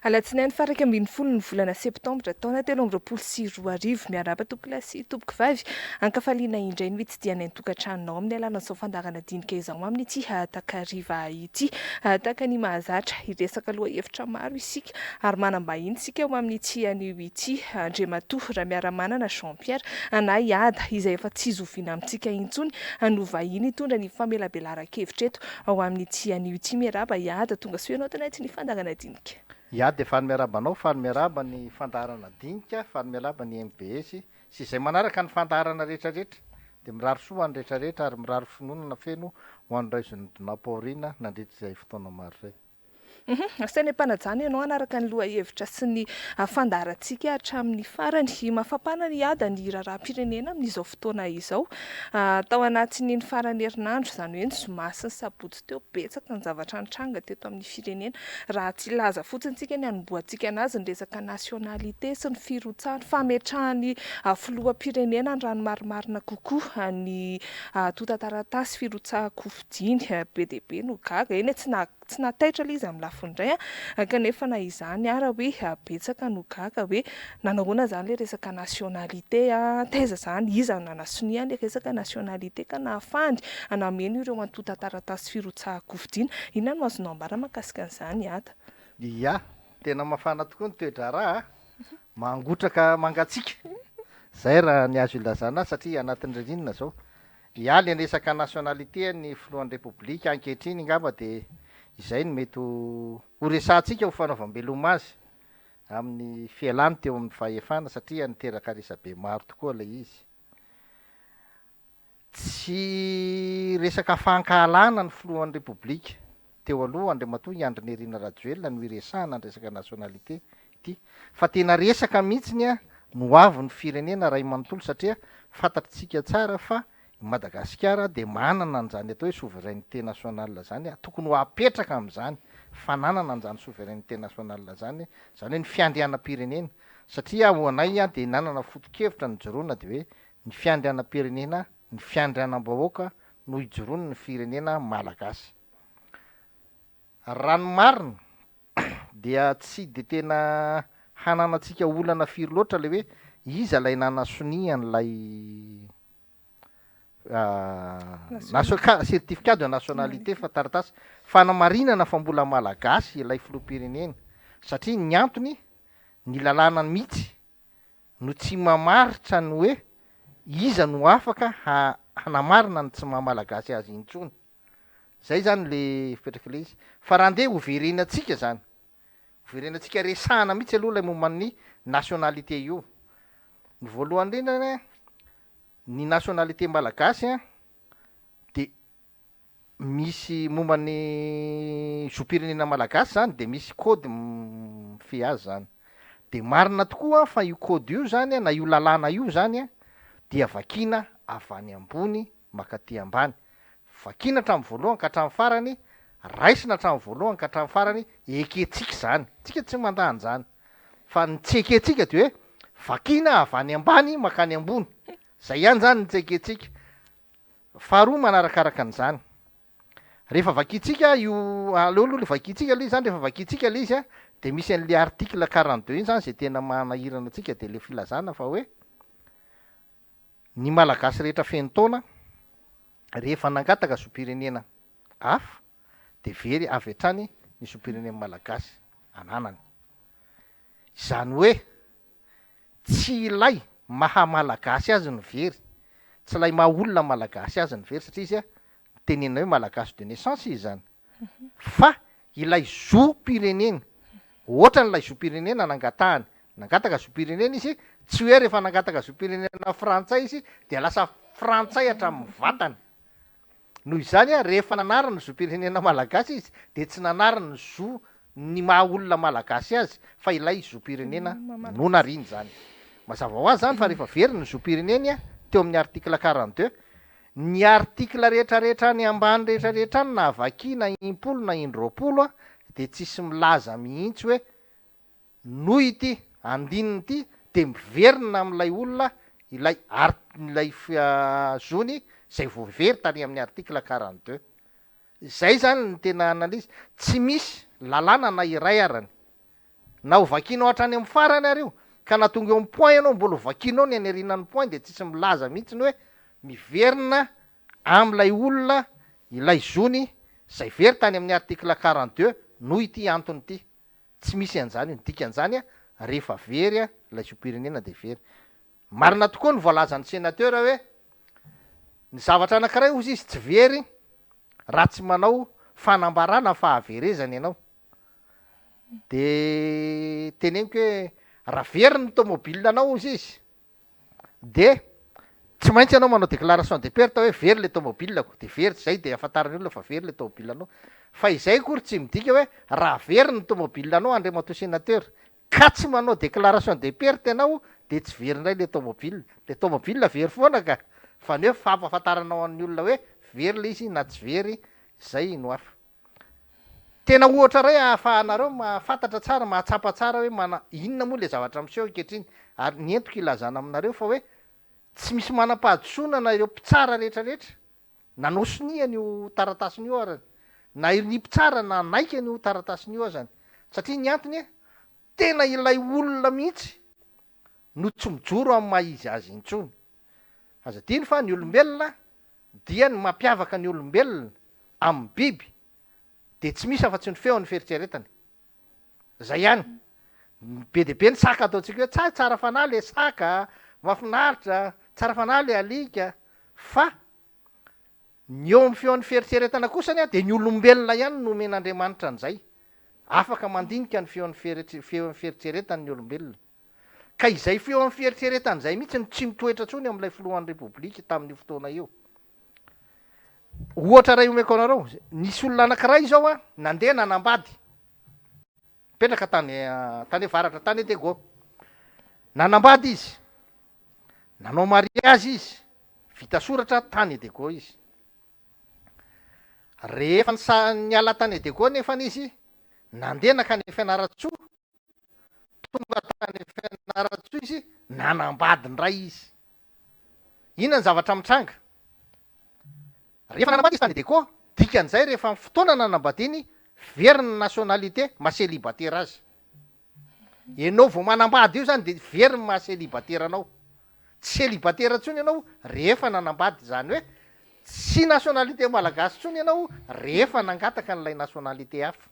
Alatsinainy faraka ambin'ny folo ny volana septambra taona 2024 miaraba tompoko sy tompoko vavy ankafaliana indray ny mitsidihana ny tokantranonao amin'ny alalan'izao fandarana dinika izao amin'ny ity takariva ity taka ny mahazatra hiresaka aloha hevitra maro isika ary manambahiny isika eo amin'ity anio ity Andriamatoa Ramiaramanana Jean Pierre na Iada izay efa tsy zoviana amintsika intsony no vahiny hitondra ny famelabelaran-kevitra eto ao amin'ity anio ity miaraba Iada tonga soanao tanaty ny fandarana dinika. Ia dia faly miarabanao, faly miaraba ny fandarana dinika, faly miaraba ny MBS sy izay manaraka ny fandarana rehetrarehetra dia mirary soa ny rehetrarehetra ary mirary finoana feno ho an'ireo zonam-paoriana nandritra izay fotoana maro izay. Asaina mpanajana ianao anaraka ny loha hevitra sy ny fandarantsika hatramin'ny farany mafapana ny Iada ny raharaham-pirenena amin'izao fotoana izao. Tao anatin'ny farany herinandro izany hoe ny zoma sy ny sabotsy teo betsaka ny zavatra nitranga teto amin'ny firenena raha tsy laza fotsiny tsika ny hanomboantsika anazy ny resaka nationalité sy ny firotsahany fametrahany filoham-pirenena ny rano marimarina kokoa ny tonta-taratasy firotsahako fidiny be dia be no gaga eny tsy nataitra ilay izy amin'ny lafiny indray kanefa na izany ara hoe betsaka no gaga hoe nanahoana izany ilay resaka nationalité taiza izany iza nanasoniana ilay resaka nationalité ka nahafahany nameno ireo antonta-taratasy firotsahako fidina. Inona no azonao ambara mahakasika an'izany Iada? Ia, tena mafana tokoa ny toe-draharaha mangotraka mangatsiaka izay raha ny azo ilazana satria anatin'ny ririnina izao ialy ny resaka nationalité ny filohan'ny repoblika ankehitriny angamba dia izay no mety ho resantsika ho fanaovam-beloma azy amin'ny fialany teo amin'ny fahefana satria niteraka resabe maro tokoa ilay izy. Tsy resaka fankahalana ny filohan'ny repoblika teo aloha Andriamatoa Andry Nirina Rajoelina no iresahana ny resaka nationalité ity fa tena resaka mihitsiny no avy ny firenena ray manontolo satria fantatritsika tsara fa Madagasikara dia manana an'izany atao hoe souveraineté nationale zany tokony ho apetraka amin'izany fananana an'izany souveraineté nationale zany hoe ny fiandrianam-pirenena satria ho anay dia nanana foto-kevitra ny joroana dia hoe ny fiandrianam-pirenena ny fiandrianam-bahoaka no hijoroany ny firenena malagasy. Raha ny marina dia tsy dia tena hananantsika olana firy loatra ilay hoe iza ilay nanasonia n'ilay certificat de nationalité fa taratasy fanamarinana fa mbola malagasy ilay filoham-pirenena satria ny antony ny lalàna mihitsy no tsy mamaritra ny hoe iza no afaka hanamarina ny tsy maha-malagasy azy intsony. Zay zany le fipetraka ilay izy fa raha andeha hoverenantsika zany hoverenantsika resahana mihitsy aloha ilay momban'ny nationalité io. Ny voalohany indrindra ny nationalité malagasy dia misy momban'ny zoam-pirenena malagasy zany dia misy kody mifehy azy zany dia marina tokoa fa io kody io zany na io lalàna io zany dia vakina avy any ambony makaty ambany, vakina hatramin'ny voalohany ka hatramin'ny farany, raisina hatramin'ny voalohany ka hatramin'ny farany ekentsika zany, tsika tsy mandany zany fa ny tsy ekentsika dia hoe vakina avy any ambany makany ambony, zay ihany zany ny tsy ekentsika. Faharoa manarakaraka an'izany rehefa vakintsika io aleoaloha le vakintsika ilay zany rehefa vakintsika ilay izy dia misy an'le article 42 iny zany zay tena manahirana antsika dia le filazana fa hoe ny malagasy rehetra feno taona rehefa nangataka zoam-pirenena hafa dia very avy hatrany ny zoam-pirenena malagasy ananany. Izany hoe tsy ilay maha-malagasy azy ny very, tsy ilay maha-olona malagasy azy ny very satria izy tenena hoe malagasy de naissance izy zany fa ilay zoam-pirenena ohatra n'ilay zoam-pirenena nangataka zoam-pirenena izy tsy hoe rehefa nangataka zoam-pirenena frantsay izy dia lasa frantsay hatramin'ny vatany. Noho izany rehefa nanarana ny zoam-pirenena malagasy izy dia tsy nanarana ny maha-olona malagasy azy fa ilay zoam-pirenena no nariny zany. Mazava ho azy zany fa rehefa very ny zoam-pirenena teo amin'ny article 42 ny article rehetrarehetra ny ambany rehetrarehetra any na vakina impolo na indroapolo dia tsisy milaza mihitsy hoe noho ity andininy ity dia miverina amin'ilay olona ilay zony zay voavery tany amin'ny article 42. Zay zany ny tena analizy tsy misy lalàna na iray arany na ho vakianao hatrany amin'ny farany areo ka natonga eo amin'ny point ianao mbola vakianao ny anyrinan'ny point de tsisy milaza mihitsy ny hoe miverina am'ilay olona ilay zony zay very tany amin'ny article 42 noho ity antony ity tsy misy an'zany io dikan'zany a rehefa very a lay zom-pirenena de very marina tokoa ny voalazan'ny sénateur hoe ny zavatra anankiray ozy izy tsy very raha tsy manao fanambarana fahaverezany ianao de teneniko hoe raha very ny tomobile anao ozy izy de tsy maintsy ianao manao déclaration de perte hoe very le tomobilako de very zay de afantarany olona fa very le tomobile anao fa izay kory tsy midika hoe raha very ny tomobile anao andriamato sénateur ka tsy manao déclaration de perte ianao de tsy verindray le tomobile very foana ka fa ny hoe fampafantaranao amin'ny olona hoe very le izy na tsy very zay no hafa tena ohatra ray ahafahanareo mahafantatra tsara mahatsapa tsara hoe mana inona moa le zavatra miseho ankehitriny ary nientiko ilazana aminareo fa hoe tsy misy manam-pahadisona ireo mpitsara rehetrarehetra nanosoniany io taratasiny io arany na ny mpitsara na naika ny taratasiny io zany satria ny antony tena ilay olona mihitsy no tsy mijoro amin'ny mahizy azy intsony aza diny fa ny olombelona dia ny mampiavaka ny olombelona amin'ny biby de tsy misy afa-tsy ny feo ny feritreretany zay ihany be de be ny saka ataontsika hoe tsara fanahy le saka mafinaritra tsara fanahy le alika fa ny eo amin'ny feon'ny feritreretana kosany a de ny olombelona ihany no men'andriamanitra an'izay afaka mandinika ny feon'ny feritreretany ny olombelona ka izay feo amin'ny feritreretany zay mihitsy ny tsy mitoetra tsony amin'ilay filohan'ny repoblika tamin'ny fotoana io ohatra ray omeko anareo nisy olona anankiray zao a nandeha nanambady petraka tany varatra tany Dego nanambady izy nanao mariazy izy vita soratra tany Dego izy rehefa ny ala tany Dego nefany izy nandeha nakany Fianaratsoa tonga tany Fianaratsoa izy nanambady ndray izy inona ny zavatra mitranga rehefa nanambady izy tany Dego dikan'izay rehefa fotoana nanambady iny very ny nationalité mahaselibatera azy ianao vao manambady io zany de very ny mahaselibatera anao tsy selibatera ntsony ianao rehefa nanambady zany hoe tsy nationalité malagasy ntsony ianao rehefa nangataka n'ilay nationalité hafa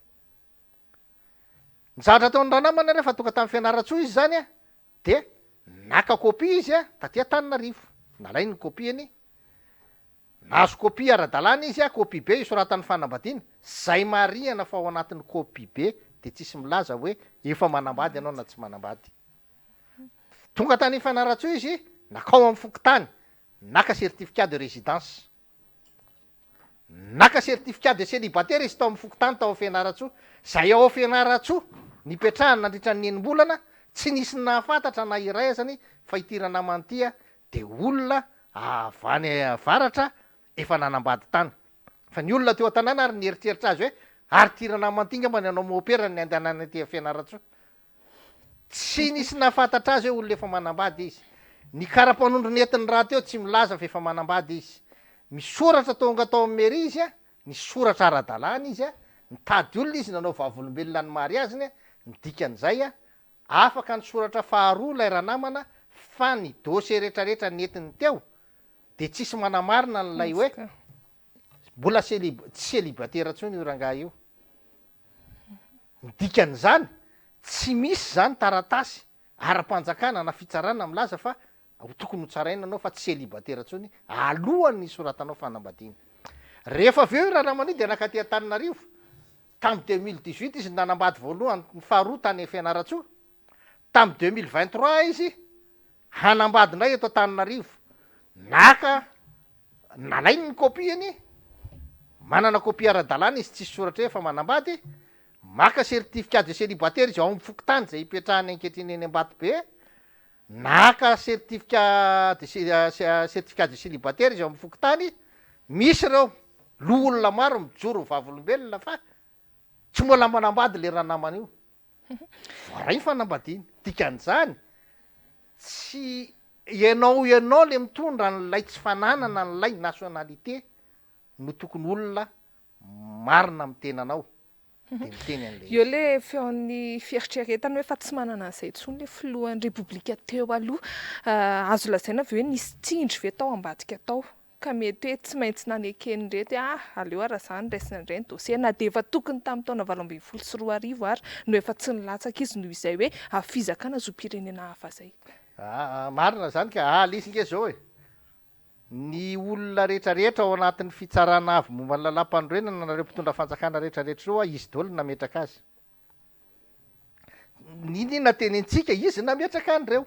ny zavatra ataony ranamana rehefa tonga tamin'ny Fianaratsoa izy zany a de naka kopia izy a taty Antananarivo nalay ny kopiany nahazo kopia ara-dalàna izy a kopia be isoratan'ny fanambadiana zay marihana fa ao anatin'ny kopia be de tsisy milaza hoe efa manambady ianao na tsy manambady tonga tany Fianaratsoa izy nakao amin'ny fokotany naka certificat de résidence naka certificat de célibataire izy tao amin'ny fokotany tao Fianaratsoa zay ao Fianaratsoa nipetrahany nandritra ny enim-bolana tsy nisy nahafantatra na iray azany fa ity ranamanytia de olona avany avaratra efa nanambady tany fa ny olona teo an-tanàna ary nieritreritra azy hoe ary ty ranamantinga mba nanao mopera ny andehanany aty Fianaratsoa tsy nisy nahafantatra azy hoe olona efa manambady izy ny karapanondro nentin'ny raha teo tsy milaza fa efa manambady izy misoratra tonga tao amin'ny mairie izy a ny soratra ara-dalàna izy a nitady olona izy nanao vavolombelona ny mariaziny a nidikan'izay a afaka ny soratra faharoa lay ranamana fa ny dossier rehetrarehetra nentiny teo de tsisy manamarina n'lay hoe mbola tsy célibatera ntsony io rangaha io nidikan'izany tsy misy zany taratasy ara-panjakana na fitsarana milaza fa tokony ho tsaraina anao fa tsy célibatera ntsony alohany ny soratanao fanambadiana rehefa aveo io ranamana io de nakaty Antananarivo tamy 2018 izy nanambady voalohany ny faharoa tany Fianaratsoa tamy 2023 izy hanambady ndray eto Antananarivo naka nalainy ny kopiany manana kopia ara-dalàna izy tsisy soratra hoe fa manambady maka certificat de célibataire izy ao amin'ny fokotany zay ipetrahany ankehitriny eny Ambatobe naka certificat de célibataire izy ao amin'ny fokotany misy reo loolona maro mijoro vavolombelona fa tsy mbola manambady le ranamana io varay fanambadiana dikan'izany tsy ianao le mitondra n'lay tsy fananana n'lay nationalité no tokony olona marina amin'ny tenanao de miteny an'le eo le feon'ny fieritreretana hoe fa tsy manana an'izay intsony le filohan'ny repoblika teo aloha azo lazaina avy hoe nisy tsindry ve tao ambadika tao ka mety hoe tsy maintsy nanekeny rety aleo raha zany raisina indray ny dosie na de efa tokony tamin'ny taona 2024 ary no efa tsy nilatsaka izy noho izay hoe fizakana zom-pirenena hafa zay. Marina zany ka lisy nge zao e ny olona rehetrarehetra ao anatin'ny fitsarana avy momba ny lalam-panorenana nareo mpitondra fanjakana rehetrarehetra reo izy daholo nametraka azy ninona tenentsika izy nametraka an'ireo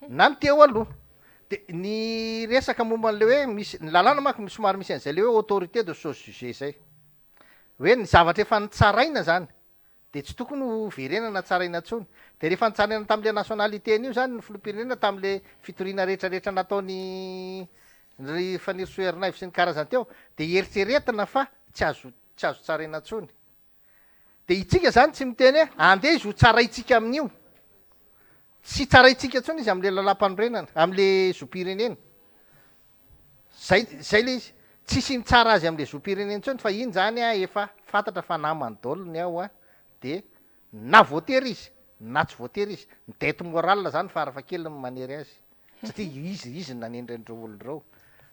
na ny teo aloha de ny resaka momba an'le hoe misy ny lalàna manko somary misy an'izay le hoe autorité de chose jugée zay hoe ny zavatra efa nitsaraina zany de tsy tokony ho verenana tsaraina ntsony de rehefa nitsaraina tam'le nationalité io zany ny filoham-pirenena tam'le fitoriana rehetrarehetra nataony ry fanirisoerinaivo sy ny karazany teo de eritreretina fa tsy azo tsaraina ntsony de itsika zany tsy miteny hoe andeha izy ho tsaraitsika amin'io tsy tsaraitsika ntsony izy am'le lalam-panorenana am'le zom-pirenena zay le izy tsisy mitsara azy am'le zom-pirenena ntsony fa iny zany efa fantatra fa namany daholo ny ao de na voatery izy na tsy voatery izy ny dette morale zany farafahakeliny manery azy satria izy nanendrendreo olo reo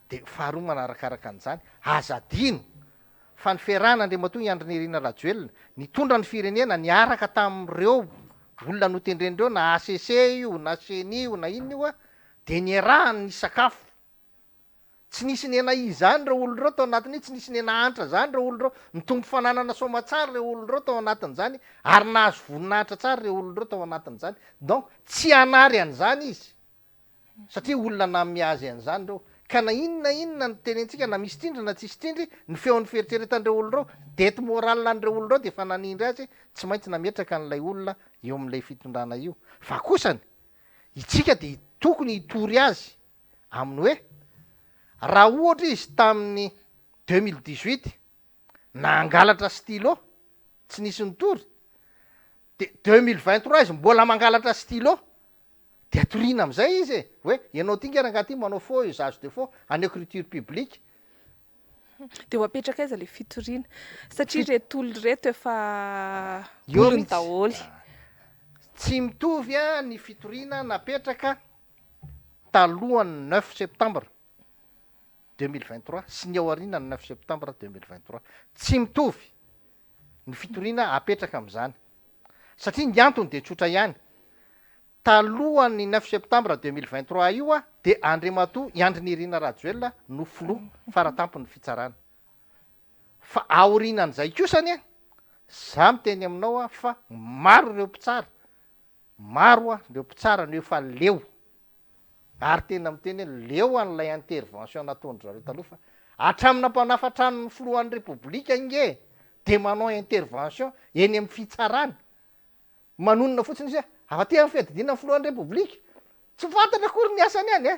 de faharoa manarakaraka an'izany azadino fa ny fiarahana andriamatoa iandrinirina rajoelona nitondra ny firenena niaraka tam'ireo olona notendrendreo na ACC io na CENI io na inona io de niarahany ny sakafo tsy nisy nena izany reo olo reo tao anatin'io tsy nisy nena antra zany reo olo reo nitombo fananana somatsara reo olo reo tao anatin'zany ary nahazo voninahitra tsara reo olo reo tao anatin'zany donc tsy anary an'zany izy satria olona namiazy an'zany reo ka na inona ny tenentsika na misy tindry na tsisy tindry ny feon'ny fieritreretandreo olo reo dette morale an'ireo olo reo de efa nanindry azy tsy maintsy nametraka an'ilay olona eo am'ilay fitondrana io fa kosany itsika de tokony hitory azy amin'ny hoe raha ohatra izy tamin'ny 2018 na angalatra stylo tsy nisy nitory de 2023 izy mbola mangalatra stylo de atoriana am'izay izy hoe ianao ty ngerangaty manao faux usage de faux en écriture publique de ho apetraka aiza le fitoriana satria retolo reto efa eo olony mihitsy. daholy Tsy mitovy ny fitoriana napetraka talohan'ny 9 septembre 2023 sy ny ao aoriana ny 9 septembre 2023 tsy mitovy ny fitoriana apetraka am'izany satria ny antony de tsotra ihany talohan'ny 9 septembre 2023 io de Andriamatoa Iandrinirina Rajoelina no filoha faratampon'ny fitsarana fa aorianan'izay kosany za miteny aminao fa maro ireo mpitsara maro ireo mpitsara no efa leo ary tena miteny hoe leo an'ilay intervention nataony zareo taloha fa hatramina mpanafatranony filohan'ny repoblika inge de manao intervention eny amin'ny fitsarana manonona fotsiny izy afa-te amin'ny fiadidina ny filohan'ny repoblika tsy fantatra akory ny asany any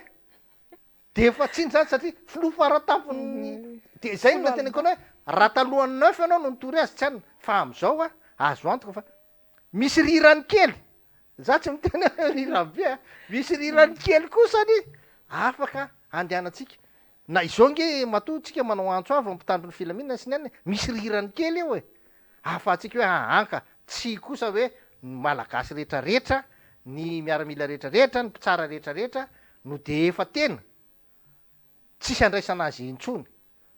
de efa tsiny zany satria filoha faratampony de zay no nateny koa hoe raha talohan'ny 9 ianao no nitory azy tsy anina fa am'izao azo antoka fa misy rirany kely za tsy miteny rirany be misy rirany kely kosany afaka andehanantsika na izao nge matoa tsika manao antso avy ampitandrony filaminana sy ny any misy rirany kely eo ahafahantsika hoe anka tsy kosa hoe malagasy rehetrarehetra ny miaramila rehetrarehetra ny mpitsara rehetrarehetra no de efa tena tsisy andraisana azy intsony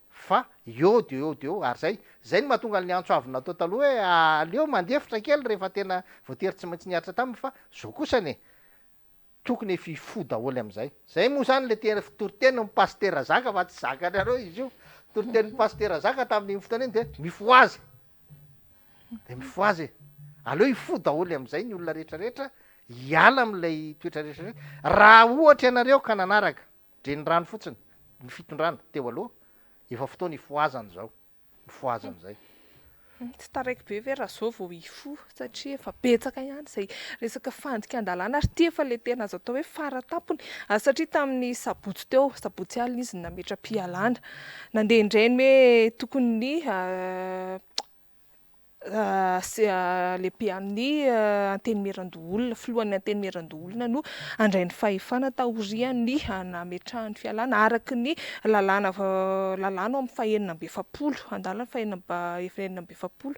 fa eo de eo de eo ary zay ny mahatonga ny antso avy natao taloha hoe aleo mandefitra kely rehefa tena voatery tsy maintsy niaritra taminy fa zao kosany tokony fifo daholy am'izay zay moa zany le tena fitoriteny pasteur zaka fa tsy zaka nareo izy io toriteny pasteur zaka tamin'ny fotoana iny de mifoazy aleo ifo daholy am'izay ny olona rehetrarehetra hiala am'ilay toetra rehetrarehetra raha ohatra ianareo ka nanaraka dreny rano fotsiny ny fitondrana teo aloha efa fotoana ifoazany zao mifoazy am'izay tsy taraiky be ve raha zao vao ifo satria efa betsaka ihany zay resaka fandika an-dalàna ary ty efa le tena azo atao hoe faratampony satria tamin'ny sabotsy teo sabotsy alina izy nametra-pialana nandeha indrainy hoe tokony lehibe amin'ny antenimeran-doholona filohan'ny antenimeran-doholona no andray ny fahefana taorian'ny nametrahany fialana araky ny lalàna lalàna ao amin'ny fahaenina amby efapolo andalany fahaenina amby efapolo.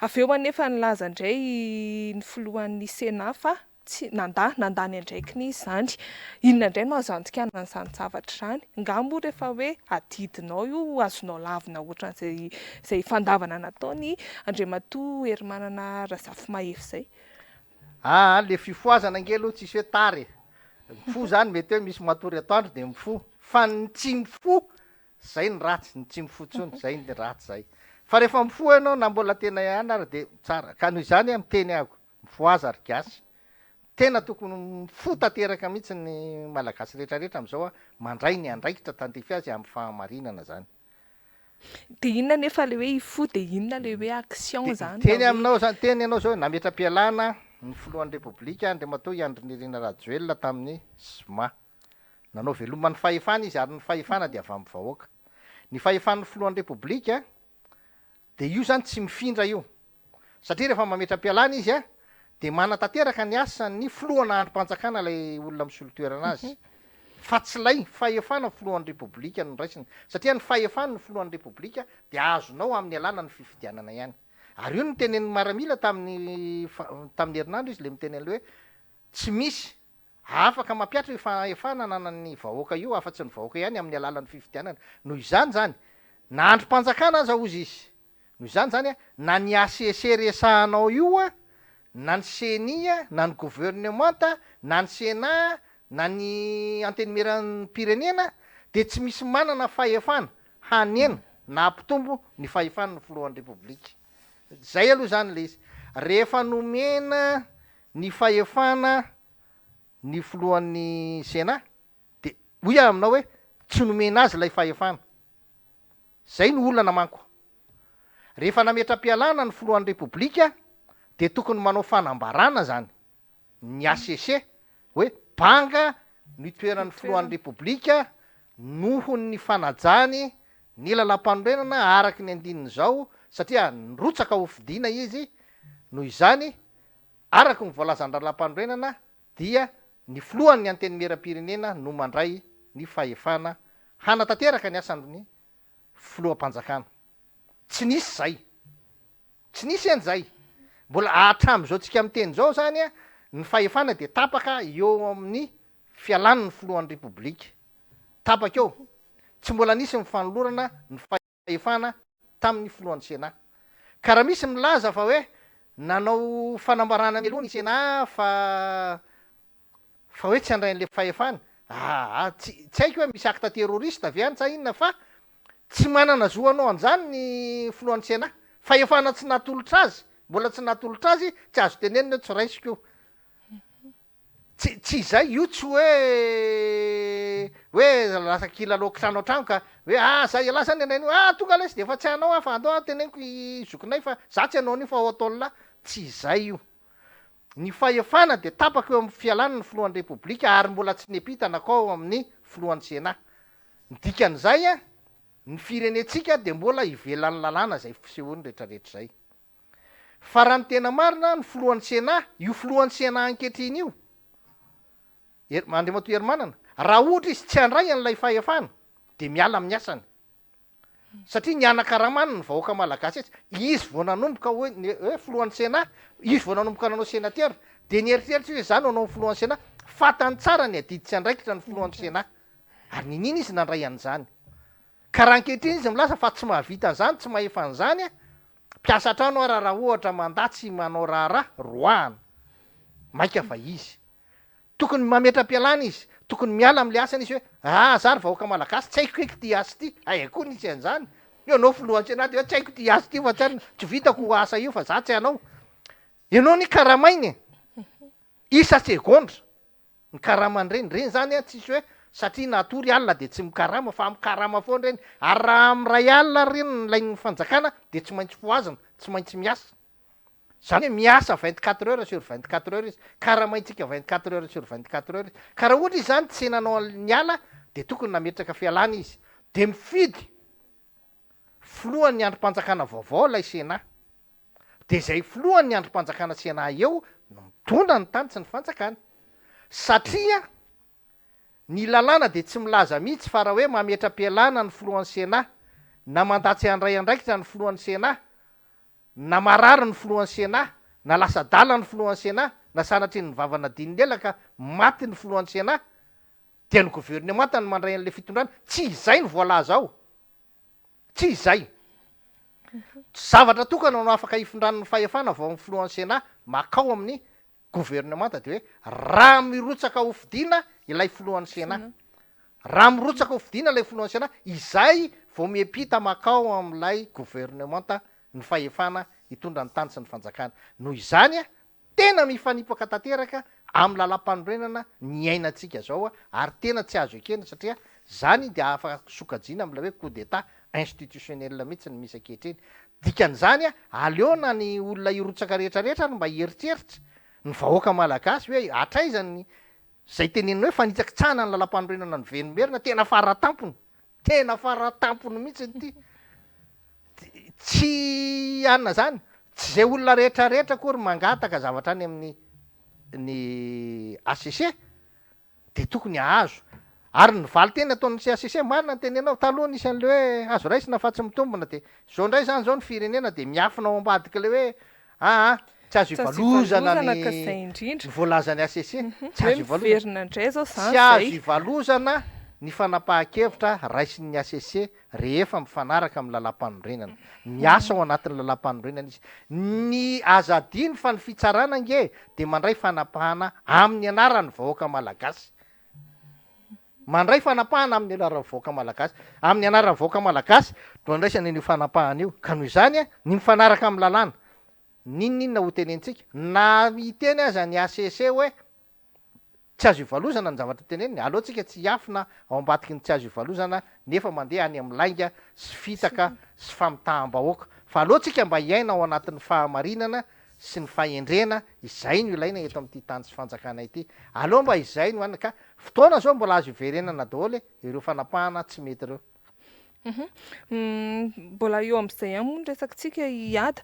Avy eo anefa nilaza indray ny filohan'ny Sena fa tsy nandany andraikiny izany. Inona indray no azo antokiana an'izany zavatra izany? Ngamba rehefa hoe adidinao io azonao lavina ohatran'izay fandavana nataony Andriamatoa Hermanana Razafimahefy izay. Le fifoazana ange aloha tsisy hoe tary. Mifo zany mety hoe misy matory atoandro de mifo. Fa ny tsy mifo zay ny ratsy, ny tsy mifo tsony zay ny ratsy zay. Fa rehefa mifo ianao na mbola tena ihany ary de tsara. Ka noho izany amin'ny teny ako, mifoaza ary gasy. Tena tokony mifo tanteraka mihitsy ny malagasy rehetrarehetra am'izao mandray ny andraikitra tandrify azy amin'ny fahamarinana zany. De inona nefa le hoe ifo de inona le hoe action zany? Teny aminao zany, teny ianao zao nametra-pialana ny filohan'ny Repoblika Andriamatoa Andry Nirina Rajoelina tamin'ny Zoma. Nanao veloman'ny fahefana izy ary ny fahefana dia avy amin'ny vahoaka. Ny fahefan'ny filohan'ny Repoblika de io zany tsy mifindra io. Satria rehefa mametra-pialana izy de manatanteraka ny asany filohana androm-panjakana ilay olona misolo toerana azy. Fa tsy lay fahefana filohan'ny Repoblika no raisiny. Satria ny fahefana ny filohan'ny Repoblika dia azonao amin'ny alàna ny fifidianana ihany. Ary io no tenen'ny miaramila tamin'ny herinandro izy le miteny hoe tsy misy afaka mampiatra io fahefana nanan'ny vahoaka io afa-tsy ny vahoaka ihany amin'ny alalan'ny fifidianana. Noho izany zany na androm-panjakana aza ozy izy. Noho izany zany na ny ACC resahanao io na ny CENI na ny gouvernemanta na ny Sénat na ny antenimeran'ny pirenena de tsy misy manana fahefana hanena na ampitombo ny fahefan'ny filohan'ny Repoblika. Zay aloha zany le izy. Rehefa nomena ny fahefana ny filohan'ny Sénat de hoy aminao hoe tsy nomena azy lay fahefana. Zay no olana manko. Rehefa nametra-pialana ny filohan'ny Repoblika de tokony manao fanambarana zany ny ACC hoe banga ny toeran'ny filohan'ny Repoblika noho ny fanajany ny lalam-panorenana araky ny andininy zao satria nirotsaka ho fidiana izy. Noho izany araky ny voalazany lalam-panorenana dia ny filohan'ny antenimieram-pirenena no mandray ny fahefana hanatanteraka ny asan'ny filoham-panjakana. Tsy nisy zay. Tsy nisy an'izay. Mbola hatram'izao tsika miteny zao zany ny fahefana de tapaka eo amin'ny fialan'ny filohan'ny Repoblika. Tapaka eo. Tsy mbola nisy mifanolorana ny fahefana tamin'ny filohan'ny Sénat. Ka raha misy milaza fa hoe nanao fanambarana aloha ny Sénat fa hoe tsy andrain'le fahefana. Tsy haiko hoe misy acte terroriste avy any sa inona fa tsy manana zo anao an'izany ny filohan'ny Sénat. Fahefana tsy natolotra azy, mbola tsy natolotra azy, tsy azo tenenina tsy raisiko io. Tsy zay io tsy hoe lasa kilalaoko trano an-trano ka hoe zay ala zany andrainio tonga lesy de efa tsy hanao fa andao teneniko zokinay fa za tsy hanao anio fa ao ataon'la. Tsy zay io. Ny fahefana de tapaka eo amin'ny fialana ny filohan'ny Repoblika ary mbola tsy nepitana akao amin'ny filohan'ny Sénat. Ny dikan'izay ny firenetsika de mbola ivelan'ny lalàna zay fisehoany rehetrarehetra zay. Fa raha ny tena marina ny filohan'ny Sénat, io filohan'ny Sénat ankehitriny io Andriamatoa Hermanana, raha ohatra izy tsy handray an'ilay fahefana de miala amin'ny asany. Satria ny anakaramana ny vahoaka malagasy izy vao nanomboka hoe filohan'ny Sénat, izy vao nanomboka nanao sénateur de nieritreritry hoe zany nanao filohan'ny Sénat, fatany tsara ny adidy tsy andraikitra ny filohan'ny Sénat. Ary ninina izy nandray an'izany. Ka raha ankehitriny izy milaza fa tsy mahavita an'izany, tsy mahefa an'izany mpiasa trano ara raha ohatra mandatsy manao raharaha roahana. Maika fa izy. Tokony mametra-pialana izy, tokony miala am'le asany izy hoe zary vahoaka malagasy tsy haiko eky ty asa ty. Koa nisy an'izany. Ianao filohan'ny Sénat de hoe tsy haiko ty asa ty fa tsy vitako asa io fa za tsy hanao. Ianao ny karamainy isa segondra ny karamany reny zany tsisy hoe satria natory alina de tsy mikarama fa mikarama foana reny. Ary raha am'ray alina reny lain'ny fanjakana de tsy maintsy foazana, tsy maintsy miasa. Zany hoe miasa 24 heures sur 24 heures izy. Karamaintsika 24 heures sur 24 heures. Ka raha ohatra izy zany tsy nanao ny ala de tokony nametraka fialana izy. De mifidy filohan'ny androm-panjakana vaovao lay Sénat. de zay filohany ny androm-panjakana Sena eo no mitondra ny tany tsy ny fanjakana satria ny lalàna de tsy milaza mihitsy fa raha hoe mametra-pialana ny filohan'ny Sena na mandatsy andray andraikitra ny filohan'ny Sena na marary ny filohan'ny Sena na lasa dala ny filohan'ny Sena na sanatry ny vavana diny lela ka maty ny filohan'ny Sena dia ny gouvernemanta ny mandray an'le fitondrana tsy izay ny voalaza ao tsy izay zavatra tokana no afaka ifindran'ny fahefana vao amin'ny filohan'ny Sena makao amin'ny gouvernemanta de hoe raha mirotsaka ho fidiana ilay filohan'ny Sena raha mirotsaka ho fidiana ilay filohan'ny Sena izay vao miampita makao amin'ilay gouvernemanta ny fahefana hitondra ny tany sy ny fanjakana noho izany a tena mifanipaka tanteraka amin'ny lalam-panorenana ny ainatsika zao a ary tena tsy azo ekena satria zany de afaka sokajiana am'ilay hoe coup d'état institutionnel mihitsy ny misy ankehitriny dikan'izany a aleona ny olona irotsaka rehetrarehetra no mba hieritreritra ny vahoaka malagasy hoe atraizany zay tenenina hoe fanitsaky tsana ny lalam-panorenana ny venomberina tena faratampony mihitsy ty tsy anina zany tsy zay olona rehetrarehetra kory mangataka zavatra any amin'ny ny ACC de tokony ahazo ary ny valy teny ataony sy ACC marina ny tenenao taloha nisan'le hoe azo raisina fa tsy mitombona de zao ndray zany zao ny firenena de miafina ao ambadika le hoe tsy azo ivalozana ny voalazany ACC tsy azo ivalozana tsy azo ivalozana ny fanapahan-kevitra raisin'ny ACC rehefa mifanaraka amin'ny lalam-panorenana miasa ao anatin'ny lalam-panorenana izy ny azadiny fa ny fitsarana nge de mandray fanapahana amin'ny anarany vahoaka malagasy mandray fanapahana amin'ny anarany vahoaka malagasy amin'ny anarany vahoaka malagasy no andraisany io fanapahana io ka noho izany a ny mifanaraka amin'ny lalàna ninninona ho tenentsika na iteny aza ny ACC hoe tsy azo ivalozana ny zavatra teneniny alohantsika tsy hiafina ao ambadiky ny tsy azo ivalozana nefa mandeha any amin'ny lainga sy fitaka sy famitaham-bahoaka fa alohantsika mba hiaina ao anatin'ny fahamarinana sy ny fahendrena izay no ilaina eto amin'ity tany sy fanjakana ity aloha mba izay no any ka fotoana zao mbola azo iverenana daholo ireo fanapahana tsy mety ireo mbola eo am'izay any moa ny resakatsika hiady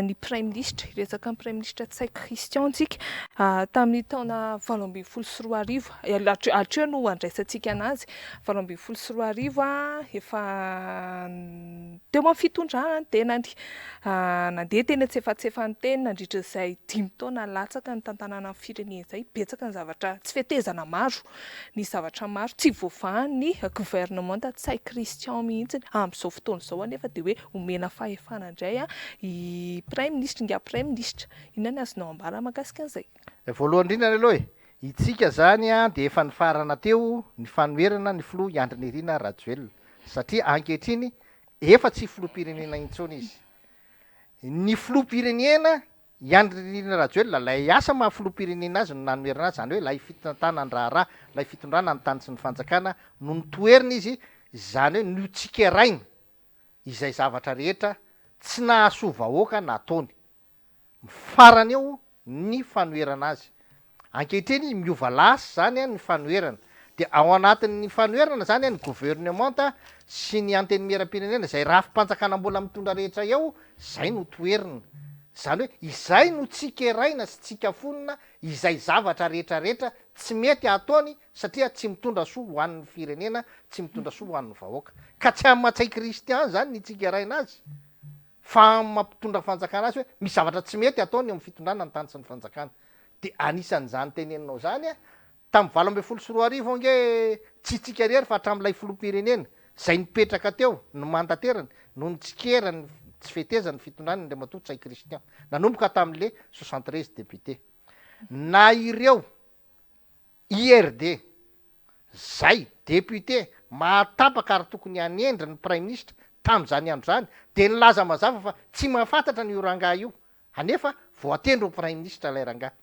ny prime ministre resaka ny prime ministre Tsay Christian tsika tamin'ny taona 2024 hatreo no andraisantsika anazy 2024 efa teo amin'ny fitondrana ny tenany nandeha teny antsefatsefany teny nandritra izay 5 taona latsaka ny tantanana ny firenena izay betsaka ny zavatra tsy fihetezana maro ny zavatra maro tsy voafahan'ny gouvernement Tsay Christian mihitsy amin'izao fotoana izao anefa de hoe omena fahefana indray i prime ministre nga prime ministre inona ny azonao ambara mahakasika an'izay voalohany indrindra aloha itsika zany a de efa nifarana teo ny fanoerana ny filoha Andry Nirina Rajoelina satria ankehitriny efa tsy filoham-pirenena intsony izy ny filoham-pirenena Andry Nirina Rajoelina lay asa maha filoham-pirenena azy no nanoerana azy zany hoe lay fitondrana ny raharaha lay fitondrana ny tany sy ny fanjakana no nitoerina izy zany hoe notsikeraina izay zavatra rehetra tsy nahasoa vahoaka nataony mifarana eo ny fanoerana azy ankehitriny miova lasy zany a ny fanoerana de ao anatin'ny fanoerana zany a ny gouvernemanta sy ny antenimieram-pirenena zay raha fimpanjakana mbola mitondra rehetra eo zay no toerina zany hoe izay no tsikeraina sy tsikafonina izay zavatra rehetrarehetra tsy mety ataony satria tsy mitondra soa ho an'ny firenena tsy mitondra soa ho an'ny vahoaka ka tsy amin'ny Tsay Christian zany ny tsikeraina azy fa mampitondra fanjakana azy hoe misy zavatra tsy mety ataony amin'ny fitondrana ny tany sy ny fanjakana de anisan'izany teneninao zany a tamin'ny 2024 nge tsy tsikerery fa hatramin'ilay filoham-pirenena zay nipetraka teo ny mandaterany no nitsikerany tsy fetezany fitondrana Andriamatoa Tsay Christian nanomboka tamin'le 73 député na ireo IRD zay député mahatapaka ary tokony hanendry ny prime ministre tamin'izany andro zany de nilaza mazava fa tsy mahafantatra ny io rangahy io anefa voatendro prime ministre lay rangahy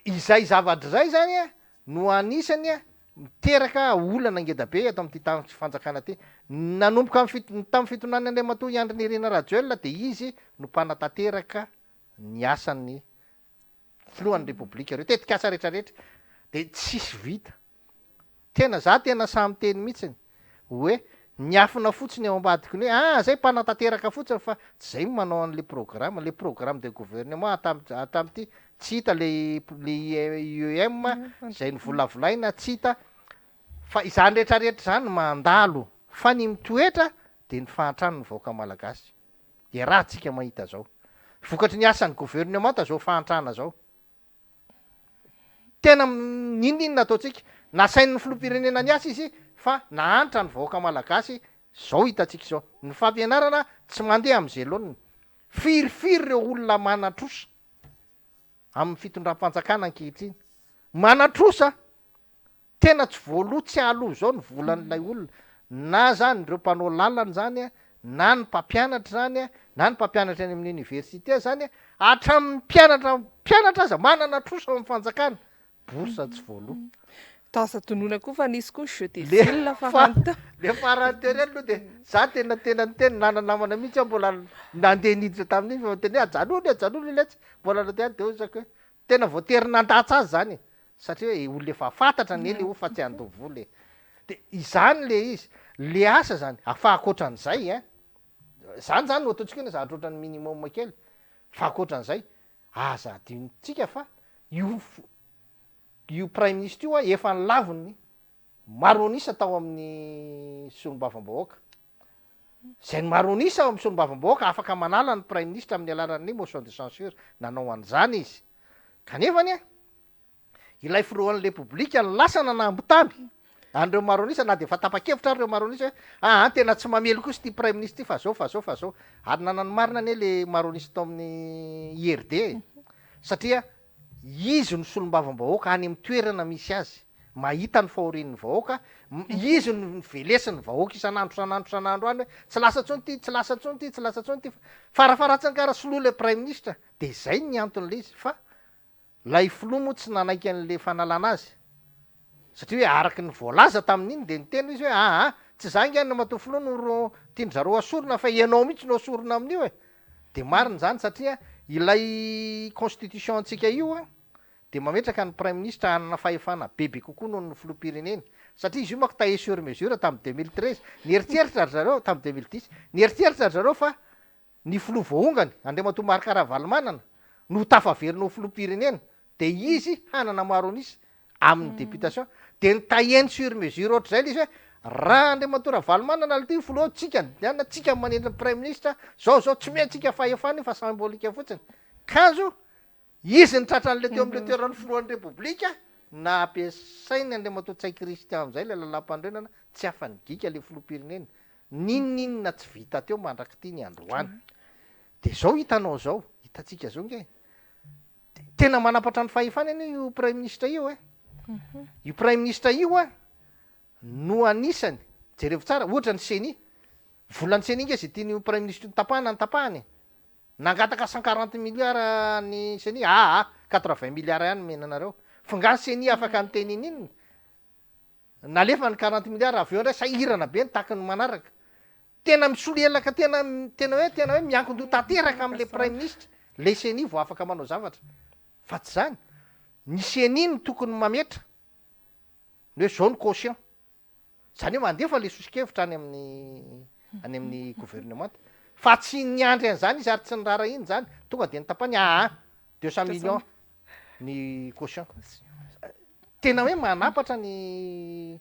izay zavatra zay zany a no anisany a miteraka olana ngeda be eto amin'ity tany fanjakana ty nanomboka tamin'ny fitondrana Andriamatoa Andry Nirina Rajoelina de izy no mpanatanteraka ny asan'ny filohan'ny repoblika reo tetika asa rehetrarehetra de tsisy vita tena za tena samy teny mihitsiny hoe Niafina fotsiny ao ambadiko ny hoe zay mpanatanteraka fotsiny fa tsy zay manao an'le programme de gouvernement atamty tsy hita le UEM zay ny volavolaina tsy hita fa izany rehetrarehetra zany mandalo fa ny mitoetra de ny fahantrano ny vahoaka malagasy de raha tsika mahita zao vokatry ny asan'ny gouvernement zao fahantrana zao tena ninona ataotsika nasain'ny filoham-pirenena ny asa izy fa nahanitra ny vahoaka malagasy zao hitatsika zao ny fampianarana tsy mandeha am'izay loany firifiry reo olona manatrosa amin'ny fitondram-panjakana ankehitriny manatrosa tena tsy voaloha tsy aloha zao ny volan'ilay olona na zany reo mpanao lalana zany a na ny mpampianatra zany a na ny mpampianatra any amin'ny université zany a hatramin'ny mpianatra aza manana trosa amin'ny fanjakana borsa tsy voaloha tasa tonona koa fa nisy koa jeu de ville fa fanta le farany teny aloha de za tena ny teny nananamana mihitsy mbola nandeha niditra tamin'iny fa teny ajanony letsy mbola nandeha de ozako hoe tena voatery nandatsy azy zany satria hoe olona efa fantatra ny ely fa tsy andovoly de izany le izy le asa zany afa akoatran'izay zany no ataontsika hoe zavatra ohatran'ny minimum kely fa akoatran'izay aza adintsika fa io prime ministre io efa nylaviny maronisa tao amin'ny solombavam-bahoaka zay ny maronisa amin'ny solombavam-bahoaka afaka manala ny prime ministre amin'ny alalan'ny motion de censure nanao an'izany izy kanefany ilay firohan'ny repoblika ny lasa nanambotamy andreo maronisa na de efa tapa-kevitra reo maronisa hoe tena tsy mamely koa sy ty prime ministre ty fa zao ary nanany marina anie le maronisa tao amin'ny IRD satria izy ny solombavam-bahoaka any amin'ny toerana misy azy mahita ny fahorin'ny vahoaka izy ny velesiny vahoaka isan'andro any hoe tsy lasa tsony ty farafaratsiny karaha soloa le prime ministre de zay ny anton'le izy fa lay filoha moa tsy nanaiky an'le fanalana azy satria hoe araky ny voalaza tamin'iny de nyteny izy hoe tsy zangy any mato filoha no tiandraro asorona fa ianao mihitsy no asorona amin'io de mariny zany satria ilay constitution antsika io de mametraka ny prime ministre anana fahefana bebe kokoa noho ny filoham-pirenena satria izy io manko taillé sur mesure tamin'ny 2013 nieritseritra ry zareo tamin'ny 2010 nieritseritra ry zareo fa ny filoha voahongany Andriamatoa Marc-Ravalomanana no tafaverinao filoham-pirenena de izy hanana maronisa amin'ny députation de ny taillé sur mesure ohatr'izay le izy hoe raha Andriamatoa Ravalomanana ty filoha tsika manendry prime ministre zao tsy miantsika fahefana fa symbolika fotsiny kanzo izy ny tratran'le teo am'le toeran'ny filohan'ny repoblika na ampiasainy Andriamatoa Tsaikristy am'izay le lalam-pandrenana tsy afanygika le filoham-pirenena ninninona tsy vita teo mandraky ty ny androany de zao hitanao zao hitatsika zao nge tena manapatra ny fahefana any io prime ministre io io prime ministre io no anisany jerevo tsara ohatra ny seni volan'ny seni nge zay tiany prime ministre tapahana ny tapahany nangataka 140 milliards ny seni 80 milliards ihany menanareo fa ngany seni afaka ny teniny iny nalefa ny 40 milliards avy eo ndray sahirana be ny taky ny manaraka tena misolelaka tena hoe miankin-doha tanteraka am'le prime ministre le seni vo afaka manao zavatra fa tsy zany ny seni ny tokony mametra ny hoe zao ny caution zany hoe mandefa le sosikevitra any amin'ny gouvernement fa tsy niandry an'zany izy ary tsy nirara iny zany tonga de nytapany 200 millions ny caution tena hoe manapatra ny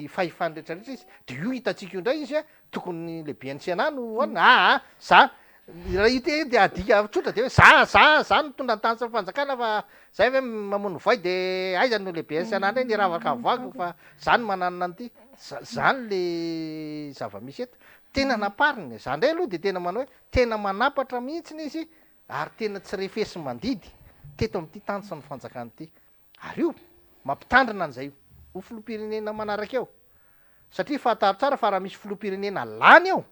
fahefany rehetrarehetra izy de io hitatsika io ndray izy tokony le BNCNA no any za raha ite de adika tsotra de hoe za nitondra ny tany sy fanjakana fa zay hoe mamono voay de aizany no le BNCNA ndray niravaka avoako fa zany mananana an'ity zany le zava-misy eto tena napariny za ndray aloha de tena manao hoe tena manapatra mihitsiny izy ary tena tsy refesy mandidy teto am'ty tany sy ny fanjakana ity ary io mampitandrina an'izay ho filoham-pirenena manaraka eo satria fahataro tsara fa raha misy filoham-pirenena lany eo